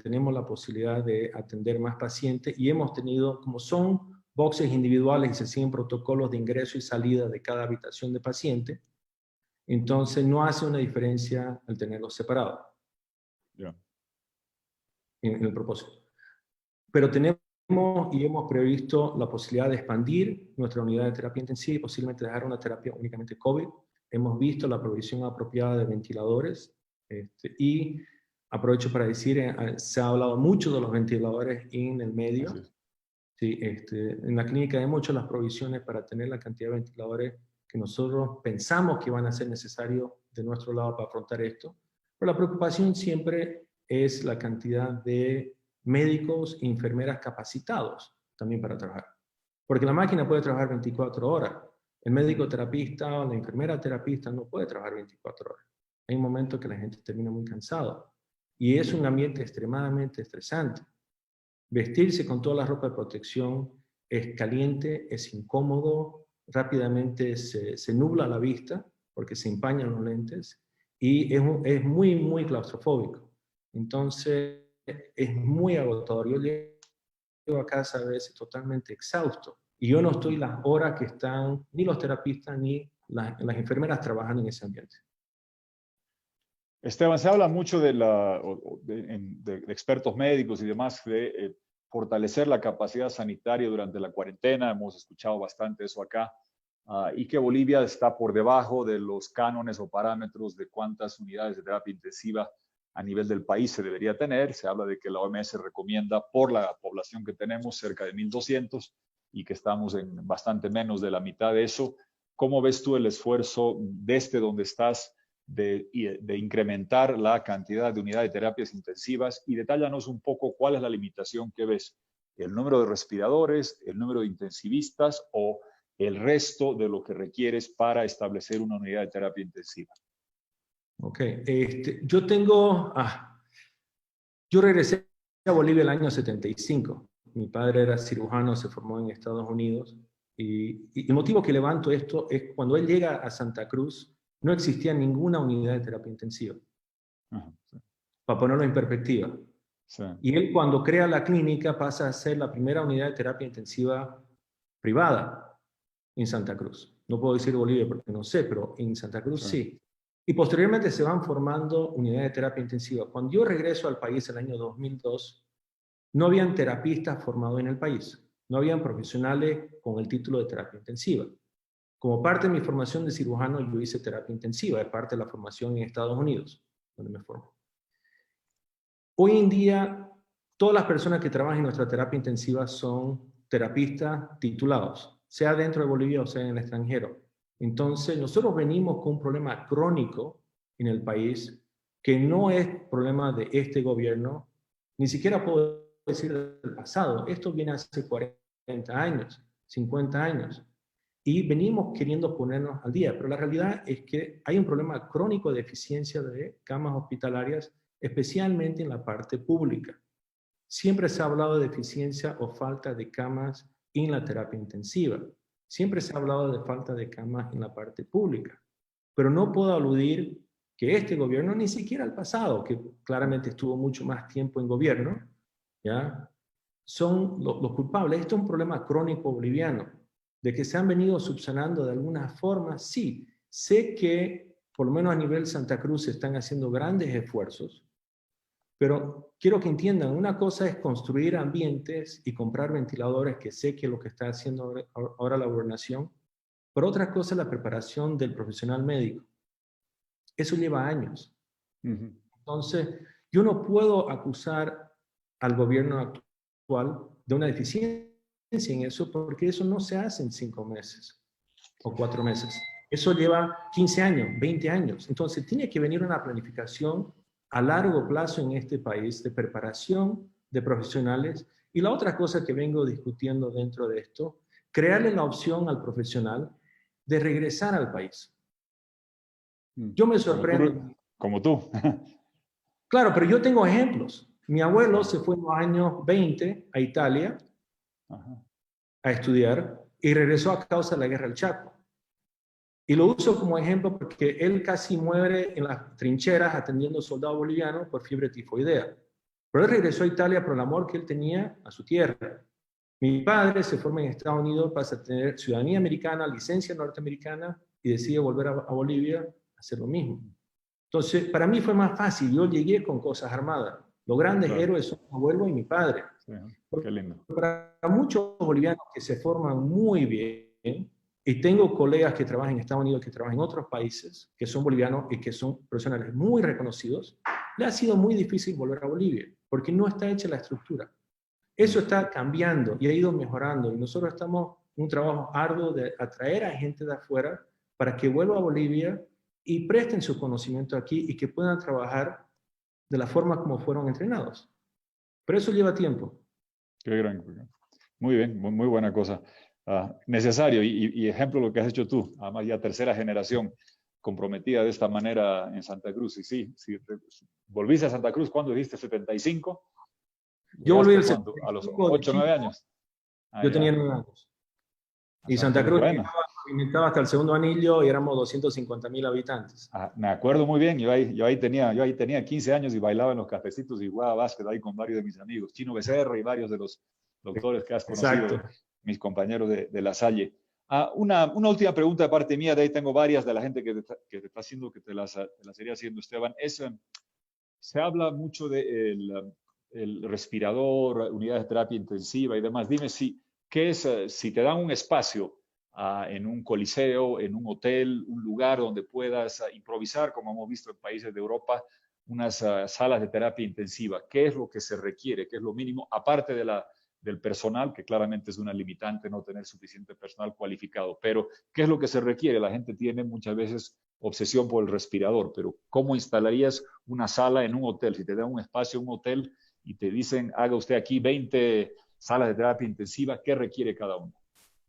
tenemos la posibilidad de atender más pacientes y hemos tenido, como son boxes individuales y se siguen protocolos de ingreso y salida de cada habitación de paciente, entonces no hace una diferencia al tenerlos separados en el propósito. Pero tenemos y hemos previsto la posibilidad de expandir nuestra unidad de terapia intensiva y posiblemente dejar una terapia únicamente COVID. Hemos visto la provisión apropiada de ventiladores y aprovecho para decir, se ha hablado mucho de los ventiladores en el medio. Sí, en la clínica hay muchas las provisiones para tener la cantidad de ventiladores que nosotros pensamos que van a ser necesarios de nuestro lado para afrontar esto. Pero la preocupación siempre es la cantidad de médicos e enfermeras capacitados también para trabajar. Porque la máquina puede trabajar 24 horas. El médico terapista o la enfermera terapista no puede trabajar 24 horas. Hay un momento que la gente termina muy cansado. Y es un ambiente extremadamente estresante. Vestirse con toda la ropa de protección es caliente, es incómodo, rápidamente se nubla la vista porque se empañan los lentes y es muy, muy claustrofóbico. Entonces, es muy agotador. Yo llego a casa a veces totalmente exhausto y yo no estoy las horas que están ni los terapistas ni las enfermeras trabajando en ese ambiente. Esteban, se habla mucho de expertos médicos y demás de fortalecer la capacidad sanitaria durante la cuarentena. Hemos escuchado bastante eso acá. Y que Bolivia está por debajo de los cánones o parámetros de cuántas unidades de terapia intensiva a nivel del país se debería tener. Se habla de que la OMS recomienda por la población que tenemos cerca de 1.200 y que estamos en bastante menos de la mitad de eso. ¿Cómo ves tú el esfuerzo desde donde estás de incrementar la cantidad de unidades de terapias intensivas? Y detállanos un poco cuál es la limitación que ves. ¿El número de respiradores, el número de intensivistas o el resto de lo que requieres para establecer una unidad de terapia intensiva? Ok, yo regresé a Bolivia el año 75. Mi padre era cirujano, se formó en Estados Unidos. Y el motivo que levanto esto es cuando él llega a Santa Cruz, no existía ninguna unidad de terapia intensiva. Sí. Para ponerlo en perspectiva. Sí. Y él cuando crea la clínica pasa a ser la primera unidad de terapia intensiva privada en Santa Cruz. No puedo decir Bolivia porque no sé, pero en Santa Cruz sí. Y posteriormente se van formando unidades de terapia intensiva. Cuando yo regreso al país el año 2002, no habían terapistas formados en el país. No habían profesionales con el título de terapia intensiva. Como parte de mi formación de cirujano, yo hice terapia intensiva, es parte de la formación en Estados Unidos, donde me formé. Hoy en día, todas las personas que trabajan en nuestra terapia intensiva son terapistas titulados, sea dentro de Bolivia o sea en el extranjero. Entonces, nosotros venimos con un problema crónico en el país que no es problema de este gobierno, ni siquiera puedo decir del pasado. Esto viene hace 40 años, 50 años. Y venimos queriendo ponernos al día, pero la realidad es que hay un problema crónico de eficiencia de camas hospitalarias, especialmente en la parte pública. Siempre se ha hablado de eficiencia o falta de camas en la terapia intensiva. Siempre se ha hablado de falta de camas en la parte pública. Pero no puedo aludir que este gobierno, ni siquiera el pasado, que claramente estuvo mucho más tiempo en gobierno, ¿ya?, son los culpables. Esto es un problema crónico boliviano, de que se han venido subsanando de alguna forma. Sí, sé que por lo menos a nivel Santa Cruz se están haciendo grandes esfuerzos, pero quiero que entiendan, una cosa es construir ambientes y comprar ventiladores, que sé que es lo que está haciendo ahora la gobernación, pero otra cosa es la preparación del profesional médico. Eso lleva años. Entonces, yo no puedo acusar al gobierno actual de una deficiencia en eso, porque eso no se hace en 5 meses o 4 meses. Eso lleva 15 años, 20 años. Entonces, tiene que venir una planificación a largo plazo en este país de preparación de profesionales. Y la otra cosa que vengo discutiendo dentro de esto, crearle la opción al profesional de regresar al país. Yo me sorprendo. Como tú. Claro, pero yo tengo ejemplos. Mi abuelo se fue en los años 20 a Italia. a estudiar y regresó a causa de la guerra del Chaco. Y lo uso como ejemplo porque él casi muere en las trincheras atendiendo soldados bolivianos por fiebre tifoidea. Pero él regresó a Italia por el amor que él tenía a su tierra. Mi padre se forma en Estados Unidos, pasa a tener ciudadanía americana, licencia norteamericana y decide volver a Bolivia a hacer lo mismo. Entonces, para mí fue más fácil. Yo llegué con cosas armadas. Los grandes héroes son mi abuelo y mi padre. Sí, qué lindo. Para muchos bolivianos que se forman muy bien, y tengo colegas que trabajan en Estados Unidos, que trabajan en otros países, que son bolivianos y que son profesionales muy reconocidos, le ha sido muy difícil volver a Bolivia, porque no está hecha la estructura. Eso está cambiando y ha ido mejorando, y nosotros estamos en un trabajo arduo de atraer a gente de afuera para que vuelva a Bolivia y presten su conocimiento aquí y que puedan trabajar de la forma como fueron entrenados. Pero eso lleva tiempo. Qué gran. Muy bien, muy buena cosa. Necesario y ejemplo lo que has hecho tú, además ya tercera generación comprometida de esta manera en Santa Cruz. Y sí, volviste a Santa Cruz, ¿cuándo dijiste? ¿75? Yo volví a los 8 o 9 años. Yo tenía 9 años. Y Santa Cruz estaba hasta el segundo anillo y éramos 250,000 habitantes. Me acuerdo muy bien, yo ahí tenía 15 años y bailaba en los cafecitos y jugaba básquet ahí con varios de mis amigos, Chino Becerra y varios de los doctores que has conocido. Exacto. Mis compañeros de La Salle. Una última pregunta de parte mía, de ahí tengo varias de la gente que te está haciendo, que te las iría haciendo, Esteban. Se habla mucho del el respirador, unidades de terapia intensiva y demás. Dime si te dan un espacio en un coliseo, en un hotel, un lugar donde puedas improvisar, como hemos visto en países de Europa, unas salas de terapia intensiva. ¿Qué es lo que se requiere? ¿Qué es lo mínimo? Aparte del personal, que claramente es una limitante no tener suficiente personal cualificado. Pero, ¿qué es lo que se requiere? La gente tiene muchas veces obsesión por el respirador, pero ¿cómo instalarías una sala en un hotel? Si te dan un espacio en un hotel y te dicen, haga usted aquí 20 salas de terapia intensiva, ¿qué requiere cada una?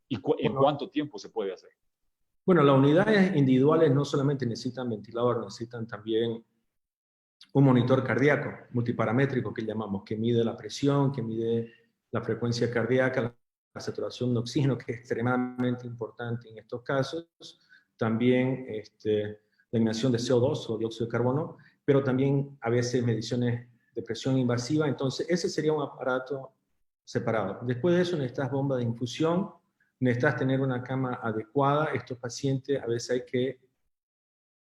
¿Y en cuánto tiempo se puede hacer? Bueno, las unidades individuales no solamente necesitan ventilador, necesitan también un monitor cardíaco multiparamétrico que llamamos, que mide la presión, que mide la frecuencia cardíaca, la saturación de oxígeno, que es extremadamente importante en estos casos, también la eliminación de CO2 o dióxido de carbono, pero también a veces mediciones de presión invasiva. Entonces ese sería un aparato separado. Después de eso necesitas bomba de infusión, necesitas tener una cama adecuada. Estos pacientes a veces hay que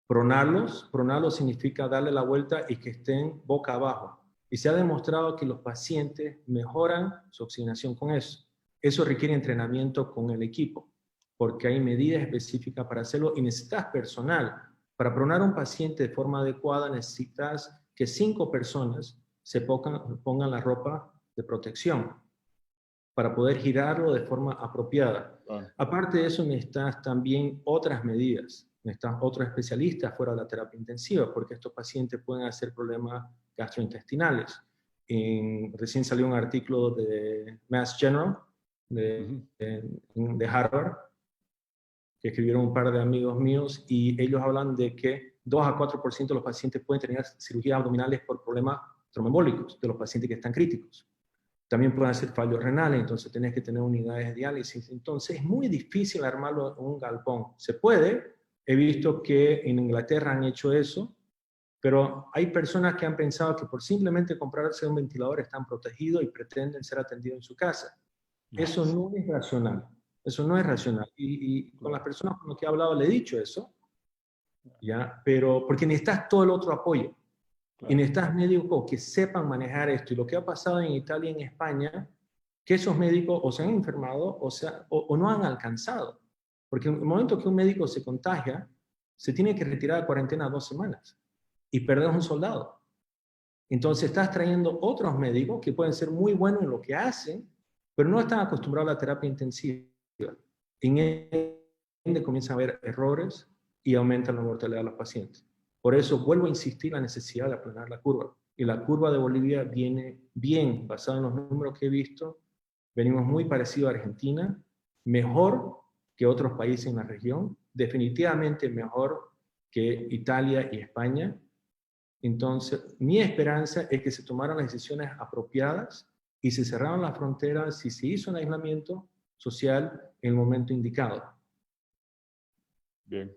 pronarlos. Pronarlos significa darle la vuelta y que estén boca abajo. Y se ha demostrado que los pacientes mejoran su oxigenación con eso. Eso requiere entrenamiento con el equipo, porque hay medidas específicas para hacerlo y necesitas personal. Para pronar a un paciente de forma adecuada necesitas que 5 personas se pongan la ropa de protección para poder girarlo de forma apropiada. Aparte de eso necesitas también otras medidas. Necesitas otros especialistas fuera de la terapia intensiva, porque estos pacientes pueden hacer problemas gastrointestinales. Recién salió un artículo de Mass General, de Harvard, que escribieron un par de amigos míos, y ellos hablan de que 2 a 4% de los pacientes pueden tener cirugías abdominales por problemas tromboembólicos, de los pacientes que están críticos. También pueden hacer fallos renales, entonces tenés que tener unidades de diálisis. Entonces es muy difícil armarlo en un galpón. Se puede, he visto que en Inglaterra han hecho eso, pero hay personas que han pensado que por simplemente comprarse un ventilador están protegidos y pretenden ser atendidos en su casa. Eso no es racional. Eso no es racional. Y con las personas con las que he hablado le he dicho eso, ¿ya? Pero porque necesitas todo el otro apoyo. Y necesitas médicos que sepan manejar esto. Y lo que ha pasado en Italia y en España, que esos médicos o se han enfermado o no han alcanzado. Porque en el momento que un médico se contagia, se tiene que retirar de cuarentena 2 semanas y perder un soldado. Entonces estás trayendo otros médicos que pueden ser muy buenos en lo que hacen, pero no están acostumbrados a la terapia intensiva. En ende comienzan a haber errores y aumentan la mortalidad de los pacientes. Por eso vuelvo a insistir en la necesidad de aplanar la curva. Y la curva de Bolivia viene bien, basada en los números que he visto. Venimos muy parecidos a Argentina, mejor que otros países en la región, definitivamente mejor que Italia y España. Entonces, mi esperanza es que se tomaran las decisiones apropiadas y se cerraron las fronteras, si se hizo un aislamiento, social en el momento indicado. Bien.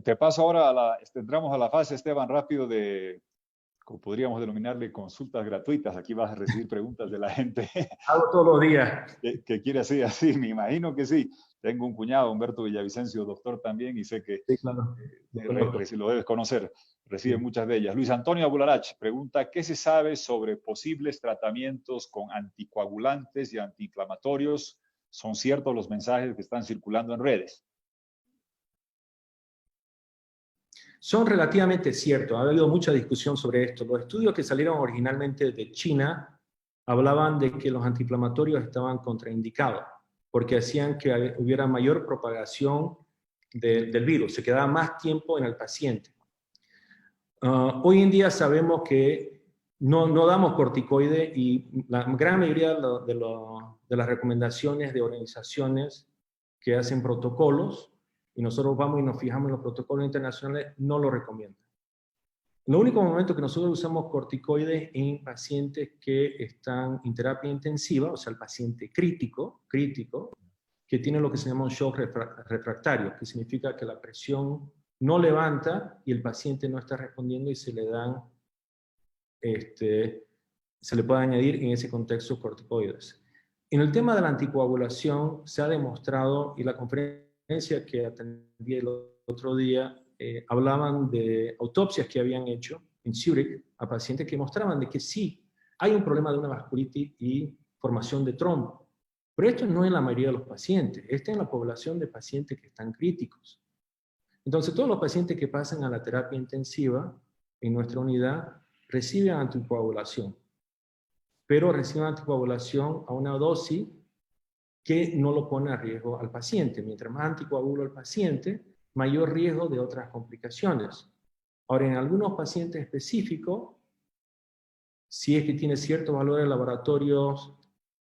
Te paso ahora entramos a la fase, Esteban, rápido de, como podríamos denominarle, consultas gratuitas. Aquí vas a recibir preguntas de la gente Hago todos los días. que quiere así, así, me imagino que sí. Tengo un cuñado, Humberto Villavicencio, doctor también, y sé que Sí, claro. lo debes conocer. Recibe Sí. muchas de ellas. Luis Antonio Abularach pregunta, ¿qué se sabe sobre posibles tratamientos con anticoagulantes y antiinflamatorios? ¿Son ciertos los mensajes que están circulando en redes? Son relativamente ciertos. Ha habido mucha discusión sobre esto. Los estudios que salieron originalmente de China hablaban de que los antiinflamatorios estaban contraindicados porque hacían que hubiera mayor propagación del virus, se quedaba más tiempo en el paciente. Hoy en día sabemos que no damos corticoides y la gran mayoría de las recomendaciones de organizaciones que hacen protocolos, y nosotros vamos y nos fijamos en los protocolos internacionales, no lo recomiendan. El único momento que nosotros usamos corticoides en pacientes que están en terapia intensiva, o sea, el paciente crítico, que tiene lo que se llama un shock refractario, que significa que la presión no levanta y el paciente no está respondiendo y se le puede añadir en ese contexto corticoides. En el tema de la anticoagulación se ha demostrado, y la conferencia que atendí el otro día, hablaban de autopsias que habían hecho en Zurich a pacientes que mostraban de que sí, hay un problema de una vasculitis y formación de trombo. Pero esto no es en la mayoría de los pacientes, esto es en la población de pacientes que están críticos. Entonces, todos los pacientes que pasan a la terapia intensiva en nuestra unidad reciben anticoagulación, pero reciben anticoagulación a una dosis que no lo pone a riesgo al paciente. Mientras más anticoagulo el paciente, mayor riesgo de otras complicaciones. Ahora, en algunos pacientes específicos, si es que tiene ciertos valores de laboratorios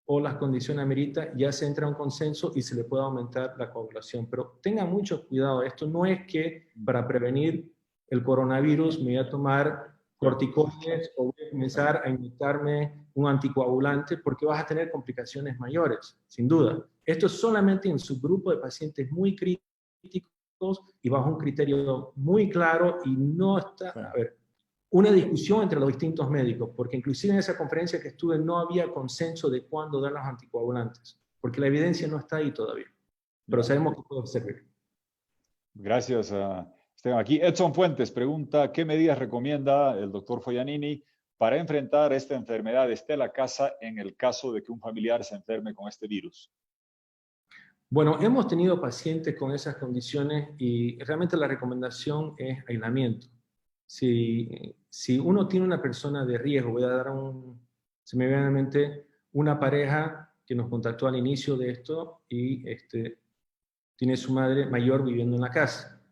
o las condiciones ameritan, ya se entra a un consenso y se le puede aumentar la coagulación. Pero tengan mucho cuidado, esto no es que para prevenir el coronavirus me voy a tomar corticoides o voy a comenzar a inyectarme un anticoagulante porque vas a tener complicaciones mayores, sin duda. Esto es solamente en su grupo de pacientes muy críticos y bajo un criterio muy claro y no está, a ver, una discusión entre los distintos médicos, porque inclusive en esa conferencia que estuve no había consenso de cuándo dar los anticoagulantes, porque la evidencia no está ahí todavía, pero sabemos que puede servir. Gracias, Esteban. Aquí Edson Fuentes pregunta, ¿qué medidas recomienda el doctor Foianini para enfrentar esta enfermedad desde la casa en el caso de que un familiar se enferme con este virus? Bueno, hemos tenido pacientes con esas condiciones y realmente la recomendación es aislamiento. Si uno tiene una persona de riesgo, voy a dar se me viene a la mente una pareja que nos contactó al inicio de esto y tiene su madre mayor viviendo en la casa.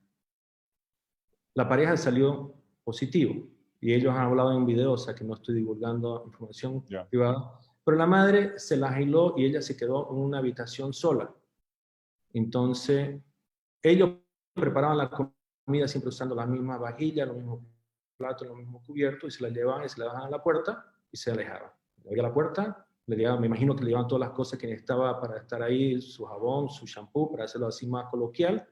La pareja salió positivo y ellos han hablado en video, o sea que no estoy divulgando información privada, pero la madre se la aisló y ella se quedó en una habitación sola. Entonces, ellos preparaban la comida siempre usando las mismas vajillas, los mismos platos, los mismos cubiertos, y se la llevaban y se la dejaban a la puerta y se alejaban. Le abría la puerta, le llevaban, me imagino que le llevaban todas las cosas que necesitaba para estar ahí, su jabón, su shampoo, para hacerlo así más coloquial,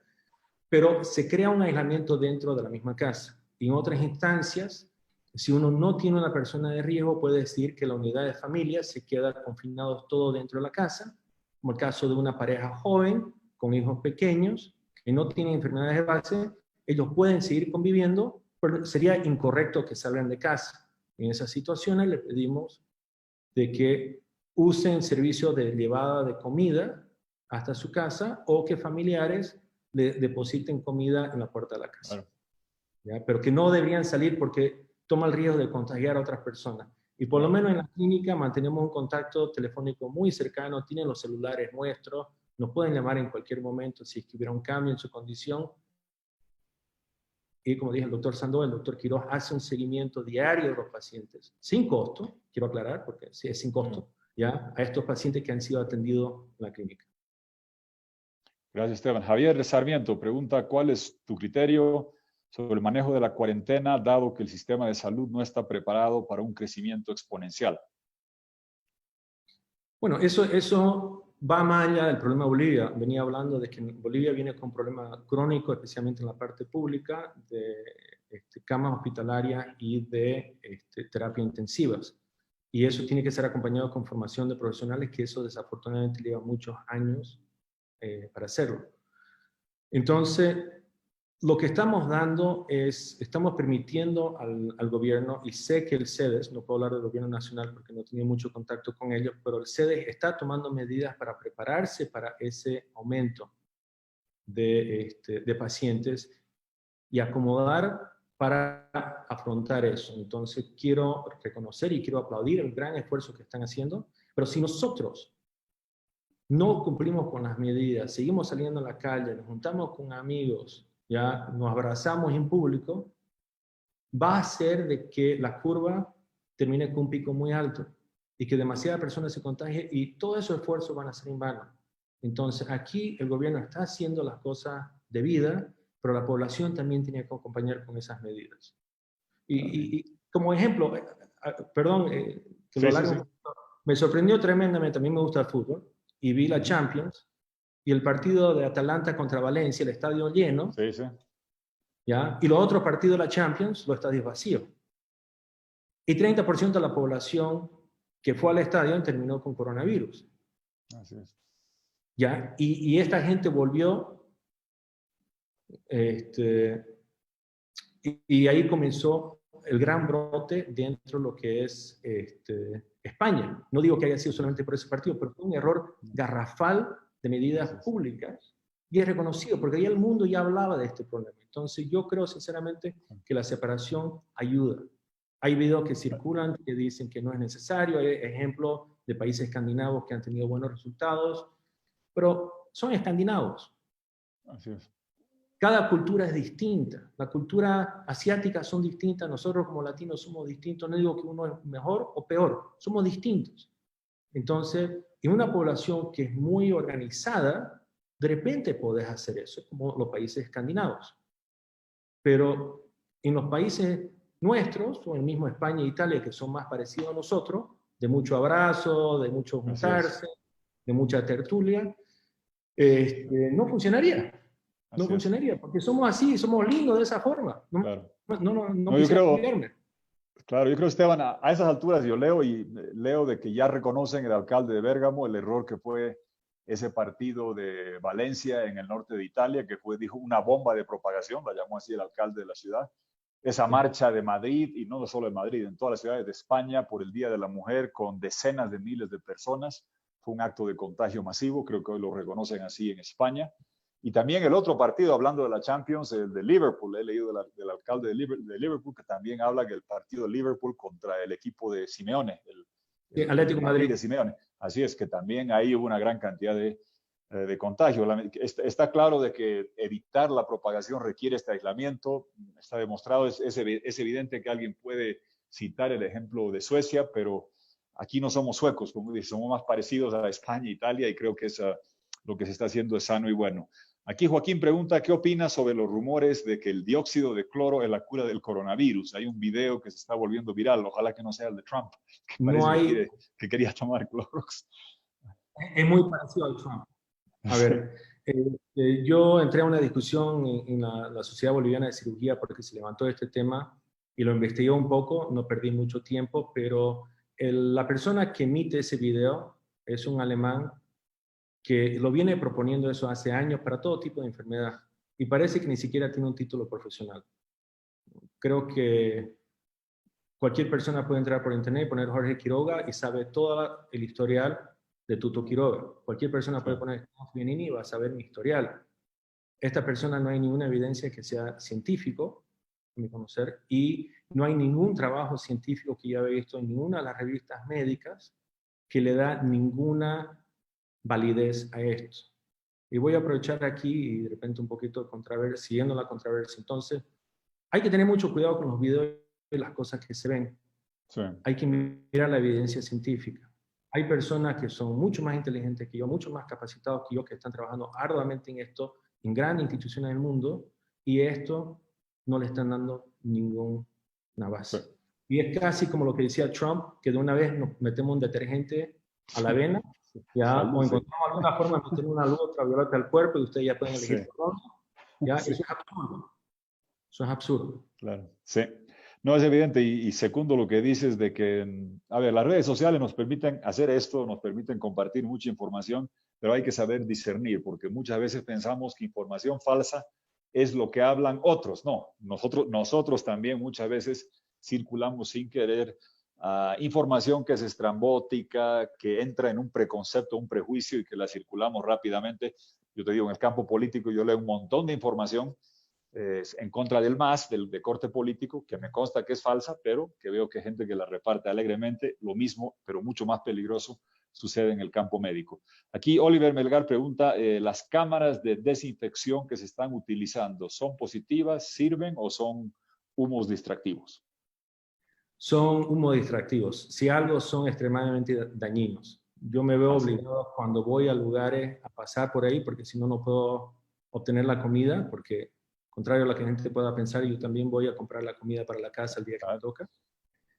pero se crea un aislamiento dentro de la misma casa. Y en otras instancias, si uno no tiene una persona de riesgo, puede decir que la unidad de familia se queda confinados todo dentro de la casa, como el caso de una pareja joven con hijos pequeños que no tienen enfermedades de base, ellos pueden seguir conviviendo, pero sería incorrecto que salgan de casa. En esas situaciones le pedimos de que usen servicios de llevada de comida hasta su casa o que familiares le depositen comida en la puerta de la casa. Claro. ¿Ya? Pero que no deberían salir porque toma el riesgo de contagiar a otras personas. Y por lo menos en la clínica mantenemos un contacto telefónico muy cercano, tienen los celulares nuestros, nos pueden llamar en cualquier momento si es que hubiera un cambio en su condición. Y como dije el doctor Sandoval, el doctor Quiroz hace un seguimiento diario de los pacientes, sin costo, quiero aclarar, porque sí es sin costo, ¿ya? A estos pacientes que han sido atendidos en la clínica. Gracias, Esteban. Javier Sarmiento pregunta, ¿cuál es tu criterio sobre el manejo de la cuarentena, dado que el sistema de salud no está preparado para un crecimiento exponencial? Bueno, eso va más allá del problema de Bolivia. Venía hablando de que Bolivia viene con un problema crónico, especialmente en la parte pública, de camas hospitalarias y de terapia intensivas. Y eso tiene que ser acompañado con formación de profesionales, que eso desafortunadamente lleva muchos años para hacerlo. Entonces, lo que estamos dando es, estamos permitiendo al gobierno, y sé que el CEDES, no puedo hablar del gobierno nacional porque no tenía mucho contacto con ellos, pero el CEDES está tomando medidas para prepararse para ese aumento de pacientes y acomodar para afrontar eso. Entonces, quiero reconocer y quiero aplaudir el gran esfuerzo que están haciendo, pero si nosotros no cumplimos con las medidas, seguimos saliendo a la calle, nos juntamos con amigos, ya nos abrazamos en público, va a ser de que la curva termine con un pico muy alto y que demasiadas personas se contagien y todos esos esfuerzos van a ser en vano. Entonces, aquí el gobierno está haciendo las cosas debidas, pero la población también tiene que acompañar con esas medidas. Y como ejemplo, perdón, que lo alargue un poquito, me sorprendió tremendamente, a mí me gusta el fútbol, y vi la Champions, y el partido de Atalanta contra Valencia, el estadio lleno, ¿ya? Y los otros partidos de la Champions, los estadios vacíos. Y 30% de la población que fue al estadio terminó con coronavirus. Así es. ¿Ya? Y esta gente volvió, y ahí comenzó el gran brote dentro de lo que es España. No digo que haya sido solamente por ese partido, pero fue un error garrafal de medidas públicas y es reconocido, porque ya el mundo ya hablaba de este problema. Entonces yo creo sinceramente que la separación ayuda. Hay videos que circulan que dicen que no es necesario, hay ejemplos de países escandinavos que han tenido buenos resultados, pero son escandinavos. Así es. Cada cultura es distinta. La cultura asiática son distintas. Nosotros como latinos somos distintos. No digo que uno es mejor o peor. Somos distintos. Entonces, en una población que es muy organizada, de repente podés hacer eso, como los países escandinavos. Pero en los países nuestros, o en mismo España e Italia, que son más parecidos a nosotros, de mucho abrazo, de mucho juntarse, de mucha tertulia, no funcionaría. No funcionaría, porque somos así, somos lindos de esa forma. No, claro. no yo creo, claro, yo creo, Esteban, a esas alturas yo leo de que ya reconocen el alcalde de Bérgamo el error que fue ese partido de Valencia en el norte de Italia, que fue, dijo, una bomba de propagación, la llamó así el alcalde de la ciudad. Esa marcha de Madrid, y no solo de Madrid, en todas las ciudades de España por el Día de la Mujer, con decenas de miles de personas, fue un acto de contagio masivo, creo que hoy lo reconocen así en España. Y también el otro partido, hablando de la Champions, el de Liverpool, he leído del alcalde de Liverpool, que también habla que el partido de Liverpool contra el equipo de Simeone, el Atlético de Madrid de Simeone. Así es que también ahí hubo una gran cantidad de contagio. Está claro de que evitar la propagación requiere este aislamiento, está demostrado, es evidente que alguien puede citar el ejemplo de Suecia, pero aquí no somos suecos, como dice, somos más parecidos a España e Italia, y creo que lo que se está haciendo es sano y bueno. Aquí Joaquín pregunta, ¿qué opinas sobre los rumores de que el dióxido de cloro es la cura del coronavirus? Hay un video que se está volviendo viral, ojalá que no sea el de Trump, que parece que quería tomar Clorox. Es muy parecido al Trump. A ver, yo entré a una discusión en la Sociedad Boliviana de Cirugía porque se levantó este tema y lo investigué un poco, no perdí mucho tiempo, pero la persona que emite ese video es un alemán que lo viene proponiendo eso hace años para todo tipo de enfermedad y parece que ni siquiera tiene un título profesional. Creo que cualquier persona puede entrar por internet, poner Jorge Quiroga y sabe todo el historial de Tuto Quiroga. Cualquier persona puede poner Bienini y va a saber mi historial. Esta persona no hay ninguna evidencia que sea científico, a mi conocer, y no hay ningún trabajo científico que yo haya visto en ninguna de las revistas médicas que le da ninguna validez a esto. Y voy a aprovechar aquí y de repente un poquito siguiendo la controversia. Entonces, hay que tener mucho cuidado con los videos y las cosas que se ven. Sí. Hay que mirar la evidencia científica. Hay personas que son mucho más inteligentes que yo, mucho más capacitados que yo, que están trabajando arduamente en esto, en grandes instituciones del mundo, y esto no le están dando ninguna base. Sí. Y es casi como lo que decía Trump, que de una vez nos metemos un detergente a la avena ¿ya? O Sí. encontramos alguna forma de meter una luz ultravioleta al cuerpo y ustedes ya pueden elegir Sí. por dónde, ¿ya? Sí. Eso es absurdo. Eso es absurdo. Claro, sí. No, es evidente y segundo lo que dices de que, a ver, las redes sociales nos permiten hacer esto, nos permiten compartir mucha información, pero hay que saber discernir, porque muchas veces pensamos que información falsa es lo que hablan otros. No, nosotros también muchas veces circulamos sin querer información que es estrambótica, que entra en un preconcepto, un prejuicio y que la circulamos rápidamente. Yo te digo, en el campo político yo leo un montón de información en contra del MAS, de corte político, que me consta que es falsa, pero que veo que hay gente que la reparte alegremente. Lo mismo, pero mucho más peligroso, sucede en el campo médico. Aquí Oliver Melgar pregunta, ¿las cámaras de desinfección que se están utilizando son positivas, sirven o son humos distractivos? Son humos distractivos. Si algo, son extremadamente dañinos. Yo me veo Así es. obligado cuando voy a lugares a pasar por ahí, porque si no, no puedo obtener la comida, porque contrario a lo que la gente pueda pensar, yo también voy a comprar la comida para la casa el día que me toca.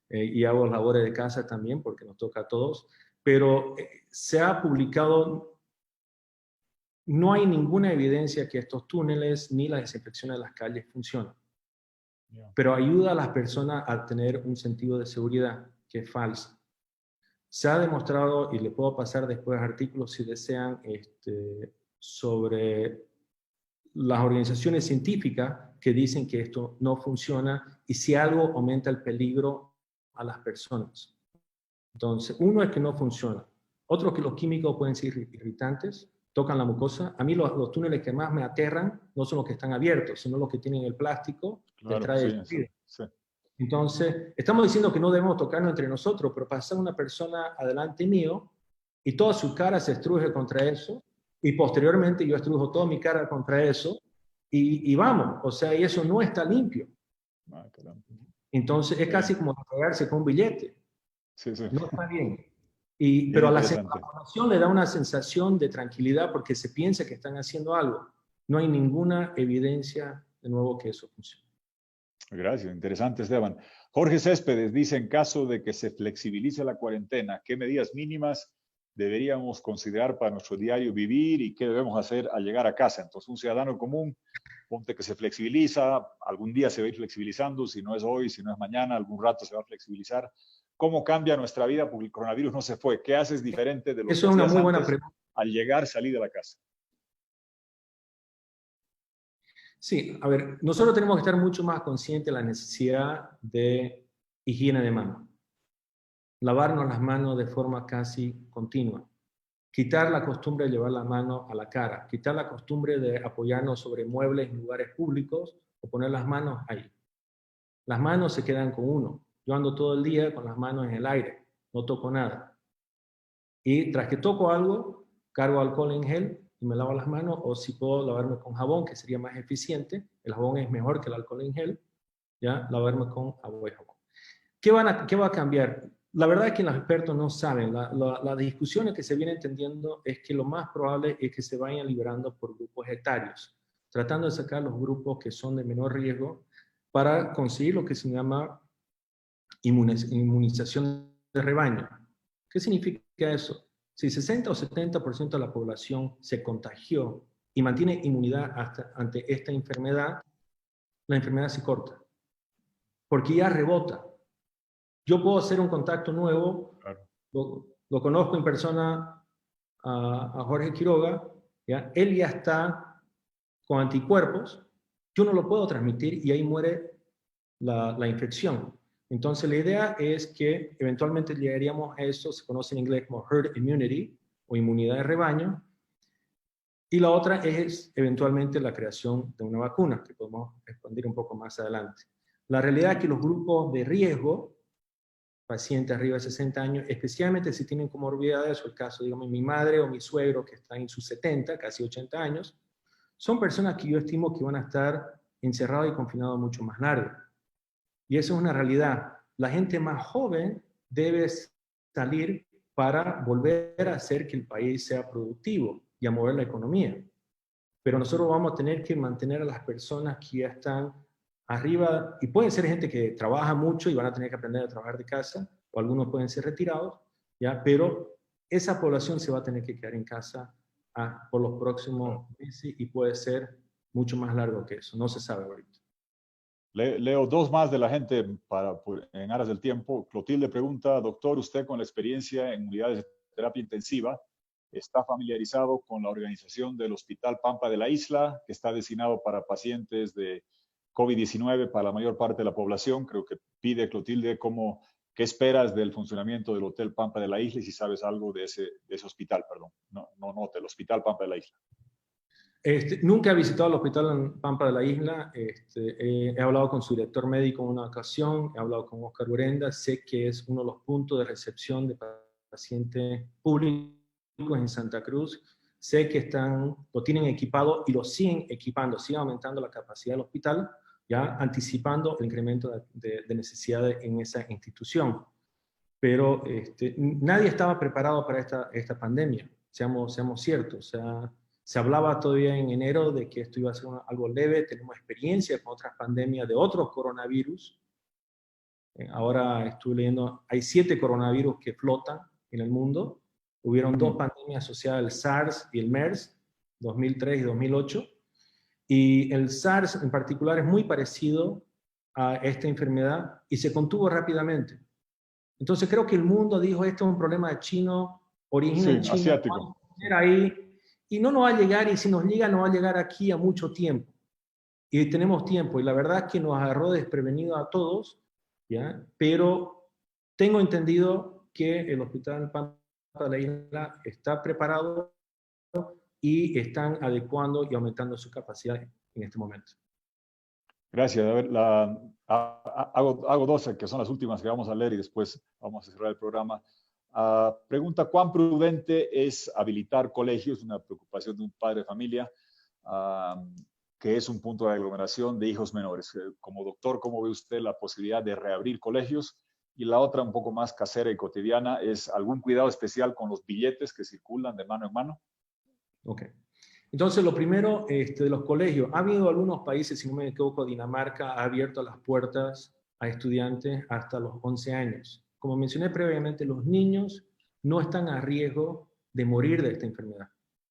Y hago labores de casa también, porque nos toca a todos. Pero se ha publicado, no hay ninguna evidencia que estos túneles ni las desinfecciones de las calles funcionan. Pero ayuda a las personas a tener un sentido de seguridad que es falso. Se ha demostrado, y le puedo pasar después artículos si desean, sobre las organizaciones científicas que dicen que esto no funciona y si algo aumenta el peligro a las personas. Entonces, uno es que no funciona. Otro es que los químicos pueden ser irritantes, tocan la mucosa. A mí los túneles que más me aterran no son los que están abiertos, sino los que tienen el plástico que Claro, trae sí, el fluido. sí. Entonces, estamos diciendo que no debemos tocarnos entre nosotros, pero pasa una persona adelante mío y toda su cara se estruje contra eso, y posteriormente yo estrujo toda mi cara contra eso, y vamos, o sea, y eso no está limpio. Ah, caramba. Entonces, es casi como pegarse con un billete. Sí, sí. No está bien. Bien Pero a la interesante. población le da una sensación de tranquilidad porque se piensa que están haciendo algo. No hay ninguna evidencia, de nuevo, que eso funcione. Gracias, interesante, Esteban. Jorge Céspedes dice, en caso de que se flexibilice la cuarentena, ¿qué medidas mínimas deberíamos considerar para nuestro diario vivir y qué debemos hacer al llegar a casa? Entonces, un ciudadano común, ponte que se flexibiliza, algún día se va a ir flexibilizando, si no es hoy, si no es mañana, algún rato se va a flexibilizar. ¿Cómo cambia nuestra vida? Porque el coronavirus no se fue. ¿Qué haces diferente de lo que Eso es una hacías muy buena antes pregunta. al llegar, salir de la casa? Sí, a ver, nosotros tenemos que estar mucho más conscientes de la necesidad de higiene de mano. Lavarnos las manos de forma casi continua. Quitar la costumbre de llevar la mano a la cara. Quitar la costumbre de apoyarnos sobre muebles en lugares públicos o poner las manos ahí. Las manos se quedan con uno. Yo ando todo el día con las manos en el aire. No toco nada. Y tras que toco algo, cargo alcohol en gel y me lavo las manos, o si puedo lavarme con jabón, que sería más eficiente. El jabón es mejor que el alcohol en gel. ¿Ya? Lavarme con agua y jabón. ¿Qué va a cambiar? La verdad es que los expertos no saben. Las discusiones que se vienen entendiendo es que lo más probable es que se vayan liberando por grupos etarios, tratando de sacar los grupos que son de menor riesgo para conseguir lo que se llama inmunización de rebaño. ¿Qué significa eso? Si 60 o 70% de la población se contagió y mantiene inmunidad ante esta enfermedad, la enfermedad se corta, porque ya rebota. Yo puedo hacer un contacto nuevo, Claro. lo conozco en persona a Jorge Quiroga, ¿ya? Él ya está con anticuerpos, yo no lo puedo transmitir y ahí muere la infección. Entonces la idea es que eventualmente llegaríamos a eso, se conoce en inglés como herd immunity o inmunidad de rebaño, y la otra es eventualmente la creación de una vacuna, que podemos expandir un poco más adelante. La realidad es que los grupos de riesgo, pacientes arriba de 60 años, especialmente si tienen comorbilidades, o el caso, digamos, mi madre o mi suegro que está en sus 70, casi 80 años, son personas que yo estimo que van a estar encerrados y confinados mucho más largo. Y eso es una realidad. La gente más joven debe salir para volver a hacer que el país sea productivo y a mover la economía. Pero nosotros vamos a tener que mantener a las personas que ya están arriba, y pueden ser gente que trabaja mucho y van a tener que aprender a trabajar de casa, o algunos pueden ser retirados, ¿ya? Pero esa población se va a tener que quedar en casa por los próximos meses y puede ser mucho más largo que eso. No se sabe ahorita. Leo dos más de la gente en aras del tiempo. Clotilde pregunta, doctor, usted con la experiencia en unidades de terapia intensiva, ¿está familiarizado con la organización del Hospital Pampa de la Isla, que está destinado para pacientes de COVID-19 para la mayor parte de la población? Creo que pide Clotilde qué esperas del funcionamiento del Hotel Pampa de la Isla y si sabes algo de ese hospital, perdón. No, del Hospital Pampa de la Isla. Nunca he visitado el hospital en Pampa de la Isla. He hablado con su director médico en una ocasión, he hablado con Oscar Urenda. Sé que es uno de los puntos de recepción de pacientes públicos en Santa Cruz. Sé que lo tienen equipado y lo siguen equipando, siguen aumentando la capacidad del hospital, ya anticipando el incremento de necesidades en esa institución. Pero nadie estaba preparado para esta pandemia, seamos ciertos. O sea, se hablaba todavía en enero de que esto iba a ser algo leve. Tenemos experiencia con otras pandemias de otros coronavirus. Ahora estuve leyendo, hay 7 coronavirus que flotan en el mundo. Hubieron 2 pandemias asociadas, el SARS y el MERS, 2003 y 2008. Y el SARS en particular es muy parecido a esta enfermedad y se contuvo rápidamente. Entonces creo que el mundo dijo, esto es un problema chino, origen en China. Asiático. Ahí, y no nos va a llegar, y si nos llega, nos va a llegar aquí a mucho tiempo. Y tenemos tiempo, y la verdad es que nos agarró desprevenido a todos, ¿ya? Pero tengo entendido que el Hospital Pampa de la Isla está preparado y están adecuando y aumentando su capacidad en este momento. Gracias. A ver, hago dos que son las últimas que vamos a leer y después vamos a cerrar el programa. Pregunta, ¿cuán prudente es habilitar colegios? Una preocupación de un padre de familia, que es un punto de aglomeración de hijos menores. Como doctor, ¿cómo ve usted la posibilidad de reabrir colegios? Y la otra, un poco más casera y cotidiana, es algún cuidado especial con los billetes que circulan de mano en mano. Ok. Entonces, lo primero, de los colegios. Ha habido algunos países, si no me equivoco, Dinamarca ha abierto las puertas a estudiantes hasta los 11 años. Como mencioné previamente, los niños no están a riesgo de morir de esta enfermedad,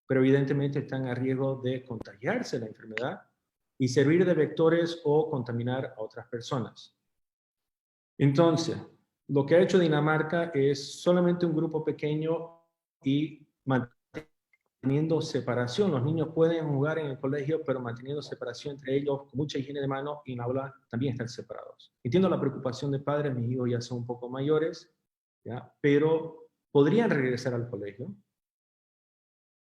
pero evidentemente están a riesgo de contagiarse de la enfermedad y servir de vectores o contaminar a otras personas. Entonces, lo que ha hecho Dinamarca es solamente un grupo pequeño y manteniendo separación. Los niños pueden jugar en el colegio, pero manteniendo separación entre ellos, con mucha higiene de manos, y en aula también están separados. Entiendo la preocupación de padres, mis hijos ya son un poco mayores, ¿ya? Pero podrían regresar al colegio,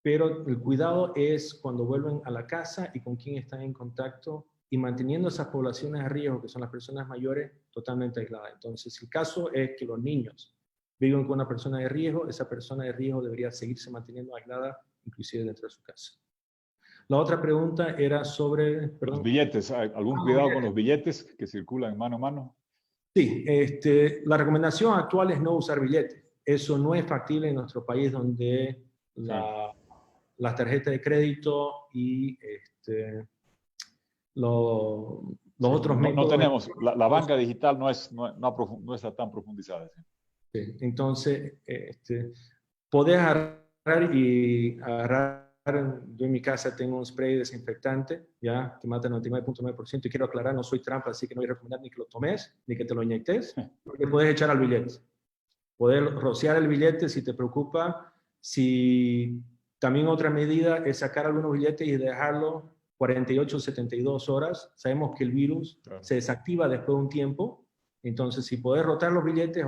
pero el cuidado es cuando vuelven a la casa y con quién están en contacto, y manteniendo esas poblaciones a riesgo, que son las personas mayores, totalmente aisladas. Entonces, el caso es que los niños viven con una persona de riesgo, esa persona de riesgo debería seguirse manteniendo aislada, inclusive dentro de su casa. La otra pregunta era sobre... Perdón. Los billetes, ¿algún cuidado con los billetes que circulan mano a mano? Sí, la recomendación actual es no usar billetes. Eso no es factible en nuestro país, donde las tarjetas de crédito y los otros métodos... No tenemos, la banca digital no está tan profundizada. Sí. Entonces, podés agarrar yo en mi casa tengo un spray desinfectante, ya, que mata el 99.9%, y quiero aclarar, no soy trampa, así que no voy a recomendar ni que lo tomes, ni que te lo inyectes, porque puedes echar al billete. Poder rociar el billete si te preocupa. También otra medida es sacar algunos billetes y dejarlo 48 o 72 horas. Sabemos que el virus se desactiva después de un tiempo. Entonces, si podés rotar los billetes,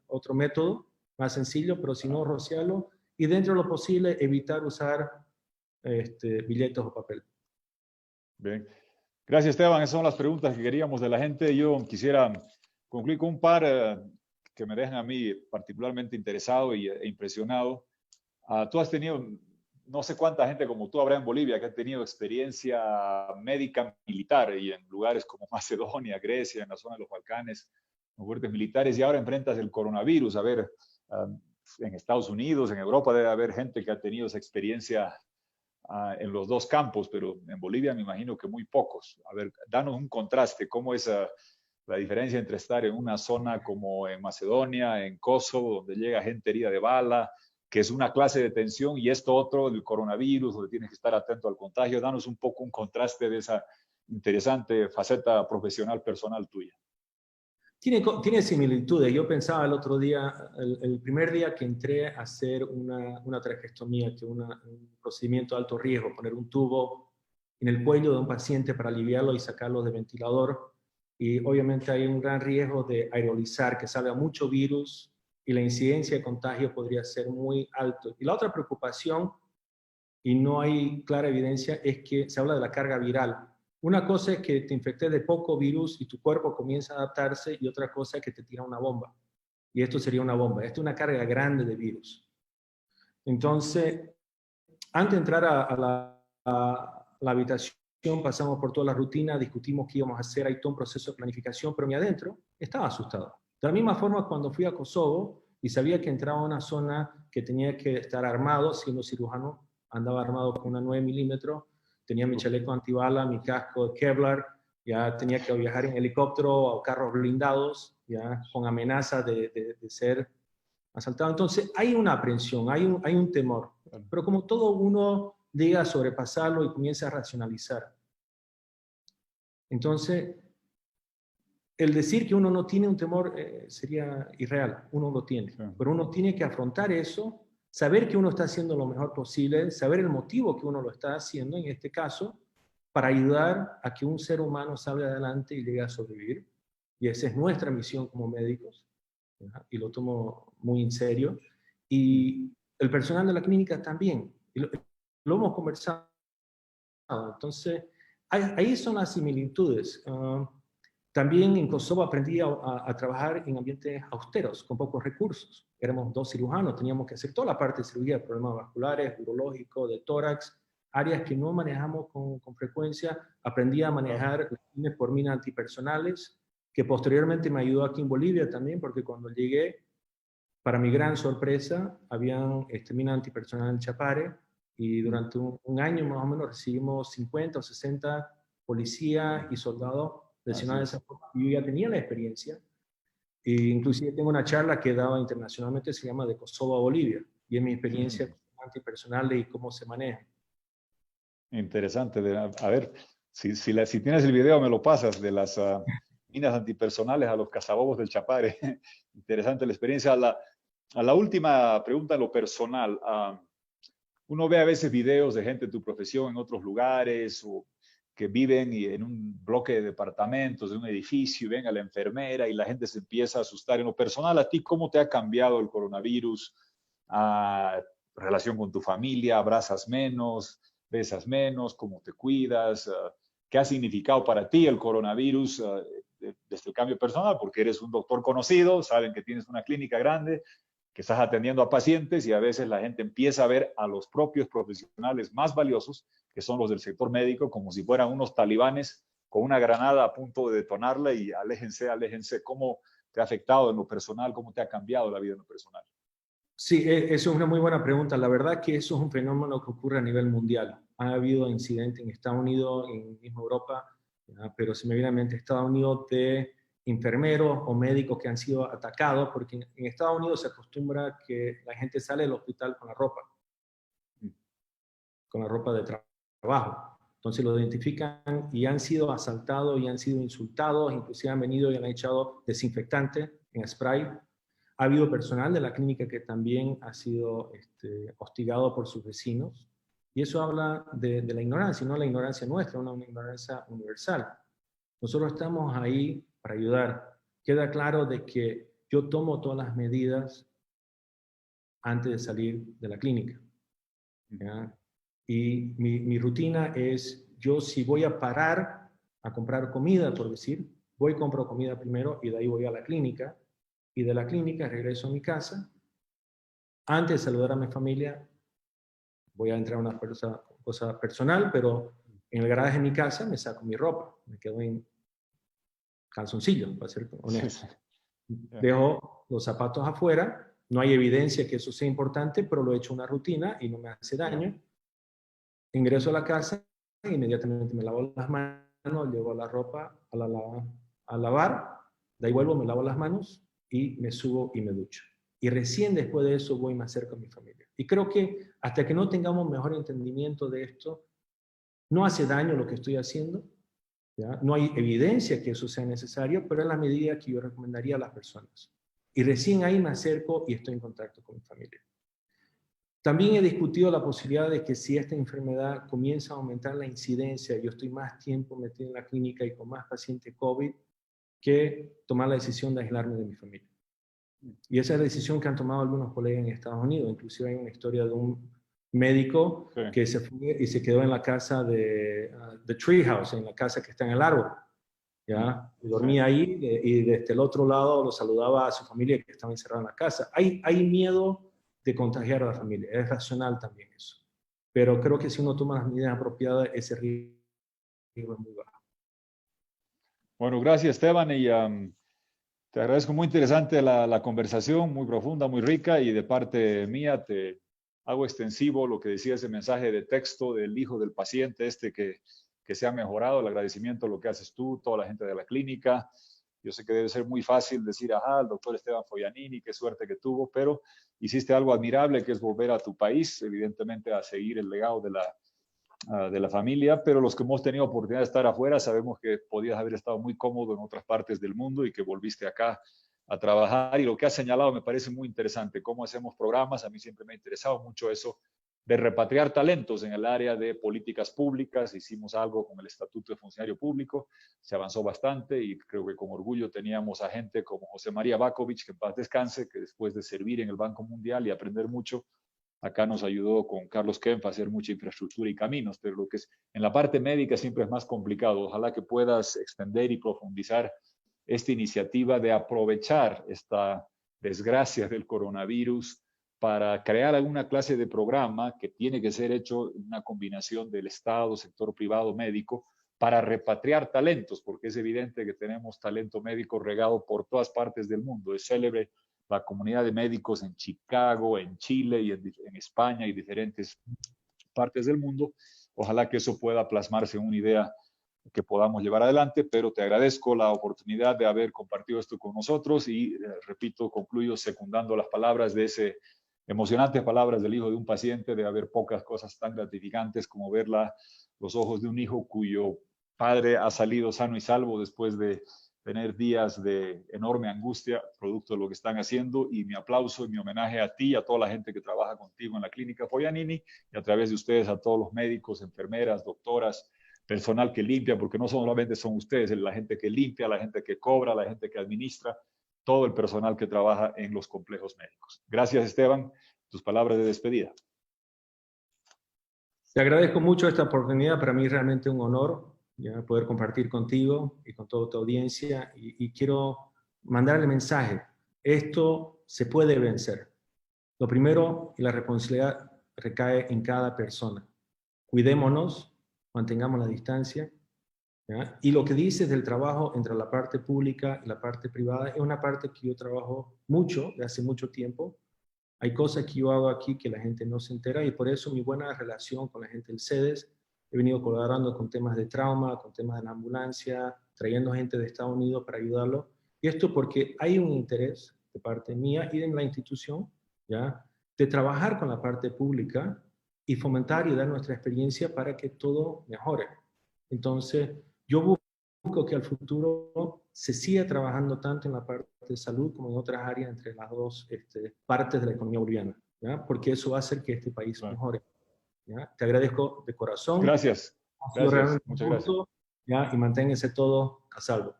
otro método más sencillo, pero si no, rociarlo. Y dentro de lo posible, evitar usar billetes o papel. Bien. Gracias, Esteban. Esas son las preguntas que queríamos de la gente. Yo quisiera concluir con un par que me dejan a mí particularmente interesado e impresionado. Tú has tenido, no sé cuánta gente como tú habrá en Bolivia que ha tenido experiencia médica militar y en lugares como Macedonia, Grecia, en la zona de los Balcanes, con fuertes militares, y ahora enfrentas el coronavirus. A ver, en Estados Unidos, en Europa debe haber gente que ha tenido esa experiencia en los dos campos, pero en Bolivia me imagino que muy pocos. A ver, danos un contraste, ¿cómo es la diferencia entre estar en una zona como en Macedonia, en Kosovo, donde llega gente herida de bala, que es una clase de tensión, y esto otro, el coronavirus, donde tienes que estar atento al contagio. Danos un poco un contraste de esa interesante faceta profesional personal tuya. Tiene similitudes. Yo pensaba el otro día, el primer día que entré a hacer una traqueostomía, que es un procedimiento de alto riesgo, poner un tubo en el cuello de un paciente para aliviarlo y sacarlo del ventilador. Y obviamente hay un gran riesgo de aerolizar, que salga mucho virus y la incidencia de contagio podría ser muy alto. Y la otra preocupación, y no hay clara evidencia, es que se habla de la carga viral. Una cosa es que te infectes de poco virus y tu cuerpo comienza a adaptarse, y otra cosa es que te tira una bomba. Y esto sería una bomba. Esto es una carga grande de virus. Entonces, antes de entrar a la habitación, pasamos por toda la rutina, discutimos qué íbamos a hacer, hay todo un proceso de planificación, pero mi adentro estaba asustado. De la misma forma, cuando fui a Kosovo y sabía que entraba a una zona que tenía que estar armado, siendo cirujano, andaba armado con una 9 milímetros, tenía mi chaleco antibala, mi casco de Kevlar, ya tenía que viajar en helicóptero o carros blindados, ya con amenaza de ser asaltado. Entonces hay una aprensión, hay un temor, pero como todo uno llega a sobrepasarlo y comienza a racionalizar. Entonces, el decir que uno no tiene un temor sería irreal, uno lo tiene, pero uno tiene que afrontar eso, saber que uno está haciendo lo mejor posible, saber el motivo que uno lo está haciendo, en este caso, para ayudar a que un ser humano salga adelante y llegue a sobrevivir. Y esa es nuestra misión como médicos, ¿verdad? Y lo tomo muy en serio. Y el personal de la clínica también, y lo hemos conversado. Entonces, ahí son las similitudes. También en Kosovo aprendí a trabajar en ambientes austeros, con pocos recursos. Éramos 2 cirujanos, teníamos que hacer toda la parte de cirugía, problemas vasculares, urológicos, de tórax, áreas que no manejamos con frecuencia. Aprendí a manejar minas por minas antipersonales, que posteriormente me ayudó aquí en Bolivia también, porque cuando llegué, para mi gran sorpresa, habían minas antipersonal en Chapare, y durante un año más o menos recibimos 50 o 60 policías y soldados lesionados de esa forma. Yo ya tenía la experiencia, e inclusive tengo una charla que he dado internacionalmente, se llama De Kosovo a Bolivia, y es mi experiencia antipersonal y cómo se maneja. Interesante. A ver, si tienes el video me lo pasas, de las minas antipersonales a los cazabobos del Chapare. Interesante la experiencia. A la última pregunta, en lo personal. Uno ve a veces videos de gente de tu profesión en otros lugares, o que viven en un bloque de departamentos, de un edificio, y ven a la enfermera y la gente se empieza a asustar. En lo personal, ¿a ti cómo te ha cambiado el coronavirus? ¿Relación con tu familia? ¿Abrazas menos? ¿Besas menos? ¿Cómo te cuidas? ¿Qué ha significado para ti el coronavirus desde el cambio personal? Porque eres un doctor conocido, saben que tienes una clínica grande, que estás atendiendo a pacientes, y a veces la gente empieza a ver a los propios profesionales más valiosos, que son los del sector médico, como si fueran unos talibanes con una granada a punto de detonarla, y aléjense, aléjense. ¿Cómo te ha afectado en lo personal? ¿Cómo te ha cambiado la vida en lo personal? Sí, eso es una muy buena pregunta. La verdad que eso es un fenómeno que ocurre a nivel mundial. Ha habido incidentes en Estados Unidos, en misma Europa, pero se me viene a la mente Estados Unidos, de enfermeros o médicos que han sido atacados, porque en Estados Unidos se acostumbra que la gente sale del hospital con la ropa de trabajo. Entonces lo identifican y han sido asaltados y han sido insultados, inclusive han venido y han echado desinfectante en spray. Ha habido personal de la clínica que también ha sido hostigado por sus vecinos, y eso habla de la ignorancia, no la ignorancia nuestra, una ignorancia universal. Nosotros estamos ahí para ayudar. Queda claro de que yo tomo todas las medidas antes de salir de la clínica, ¿ya? Y mi rutina es, yo si voy a parar a comprar comida, por decir, voy y compro comida primero, y de ahí voy a la clínica, y de la clínica regreso a mi casa. Antes de saludar a mi familia, voy a entrar a una cosa personal, pero en el garaje de mi casa me saco mi ropa, me quedo en calzoncillo, para ser honesto. Dejo los zapatos afuera, no hay evidencia que eso sea importante, pero lo he hecho una rutina y no me hace daño. Ingreso a la casa, inmediatamente me lavo las manos, llevo la ropa a lavar, de ahí vuelvo, me lavo las manos y me subo y me ducho. Y recién después de eso voy más cerca a mi familia. Y creo que hasta que no tengamos mejor entendimiento de esto, no hace daño lo que estoy haciendo, ¿ya? No hay evidencia que eso sea necesario, pero es la medida que yo recomendaría a las personas. Y recién ahí me acerco y estoy en contacto con mi familia. También he discutido la posibilidad de que si esta enfermedad comienza a aumentar la incidencia, yo estoy más tiempo metido en la clínica y con más pacientes COVID, que tomar la decisión de aislarme de mi familia. Y esa es la decisión que han tomado algunos colegas en Estados Unidos. Inclusive hay una historia de un médico que se fue y se quedó en la casa de The Tree House, en la casa que está en el árbol. ¿Ya? Y dormía ahí y desde el otro lado lo saludaba a su familia que estaba encerrada en la casa. Hay miedo de contagiar a la familia. Es racional también eso. Pero creo que si uno toma las medidas apropiadas, ese riesgo es muy bajo. Bueno, gracias Esteban y te agradezco, muy interesante la conversación, muy profunda, muy rica, y de parte mía te hago extensivo lo que decía ese mensaje de texto del hijo del paciente que se ha mejorado, el agradecimiento a lo que haces tú, toda la gente de la clínica. Yo sé que debe ser muy fácil decir, ajá, el doctor Esteban Foglianini, qué suerte que tuvo, pero hiciste algo admirable, que es volver a tu país, evidentemente a seguir el legado de la familia, pero los que hemos tenido oportunidad de estar afuera sabemos que podías haber estado muy cómodo en otras partes del mundo y que volviste acá a trabajar. Y lo que has señalado me parece muy interesante, cómo hacemos programas. A mí siempre me ha interesado mucho eso de repatriar talentos en el área de políticas públicas. Hicimos algo con el Estatuto de Funcionario Público, se avanzó bastante y creo que con orgullo teníamos a gente como José María Bakovich, que en paz descanse, que después de servir en el Banco Mundial y aprender mucho, acá nos ayudó con Carlos Kempf a hacer mucha infraestructura y caminos, pero lo que es en la parte médica siempre es más complicado. Ojalá que puedas extender y profundizar esta iniciativa de aprovechar esta desgracia del coronavirus para crear alguna clase de programa que tiene que ser hecho en una combinación del Estado, sector privado, médico, para repatriar talentos, porque es evidente que tenemos talento médico regado por todas partes del mundo. Es célebre la comunidad de médicos en Chicago, en Chile y en España y diferentes partes del mundo. Ojalá que eso pueda plasmarse en una idea que podamos llevar adelante, pero te agradezco la oportunidad de haber compartido esto con nosotros y, repito, concluyo secundando las palabras de ese emocionantes palabras del hijo de un paciente, de haber pocas cosas tan gratificantes como ver los ojos de un hijo cuyo padre ha salido sano y salvo después de tener días de enorme angustia producto de lo que están haciendo. Y mi aplauso y mi homenaje a ti y a toda la gente que trabaja contigo en la clínica Foglianini, y a través de ustedes a todos los médicos, enfermeras, doctoras, personal que limpia, porque no solamente son ustedes, es la gente que limpia, la gente que cobra, la gente que administra, todo el personal que trabaja en los complejos médicos. Gracias, Esteban. Tus palabras de despedida. Te agradezco mucho esta oportunidad. Para mí es realmente un honor ya poder compartir contigo y con toda tu audiencia. Y quiero mandarle mensaje. Esto se puede vencer. Lo primero, y la responsabilidad recae en cada persona. Cuidémonos, mantengamos la distancia. ¿Ya? Y lo que dices del trabajo entre la parte pública y la parte privada es una parte que yo trabajo mucho, de hace mucho tiempo. Hay cosas que yo hago aquí que la gente no se entera, y por eso mi buena relación con la gente del CEDES. He venido colaborando con temas de trauma, con temas de la ambulancia, trayendo gente de Estados Unidos para ayudarlo. Y esto porque hay un interés de parte mía y de la institución, ¿ya?, de trabajar con la parte pública y fomentar y dar nuestra experiencia para que todo mejore. Entonces, yo busco que al futuro se siga trabajando tanto en la parte de salud como en otras áreas entre las dos partes de la economía boliviana, ¿ya?, porque eso va a hacer que este país mejore. ¿Ya? Te agradezco de corazón. Gracias. Gracias. Muchas gracias. ¿Ya? Y manténganse todos a salvo.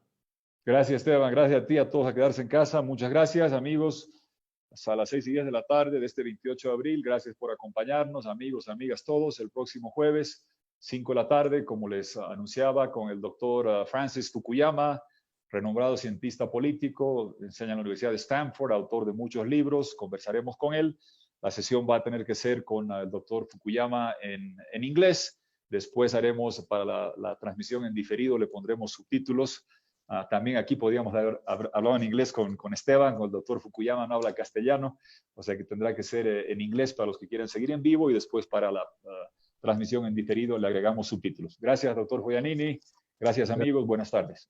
Gracias, Esteban. Gracias a ti, a todos, a quedarse en casa. Muchas gracias, amigos. Hasta las 6:10 de la tarde de este 28 de abril. Gracias por acompañarnos, amigos, amigas, todos. El próximo jueves, 5 de la tarde, como les anunciaba, con el doctor Francis Fukuyama, renombrado cientista político, enseña en la Universidad de Stanford, autor de muchos libros. Conversaremos con él. La sesión va a tener que ser con el doctor Fukuyama en inglés. Después haremos para la transmisión en diferido, le pondremos subtítulos. También aquí podríamos haber hablado en inglés con Esteban, con el doctor Fukuyama no habla castellano, o sea que tendrá que ser en inglés para los que quieren seguir en vivo, y después para la transmisión en diferido le agregamos subtítulos. Gracias, doctor Foglianini. Gracias, amigos. Buenas tardes.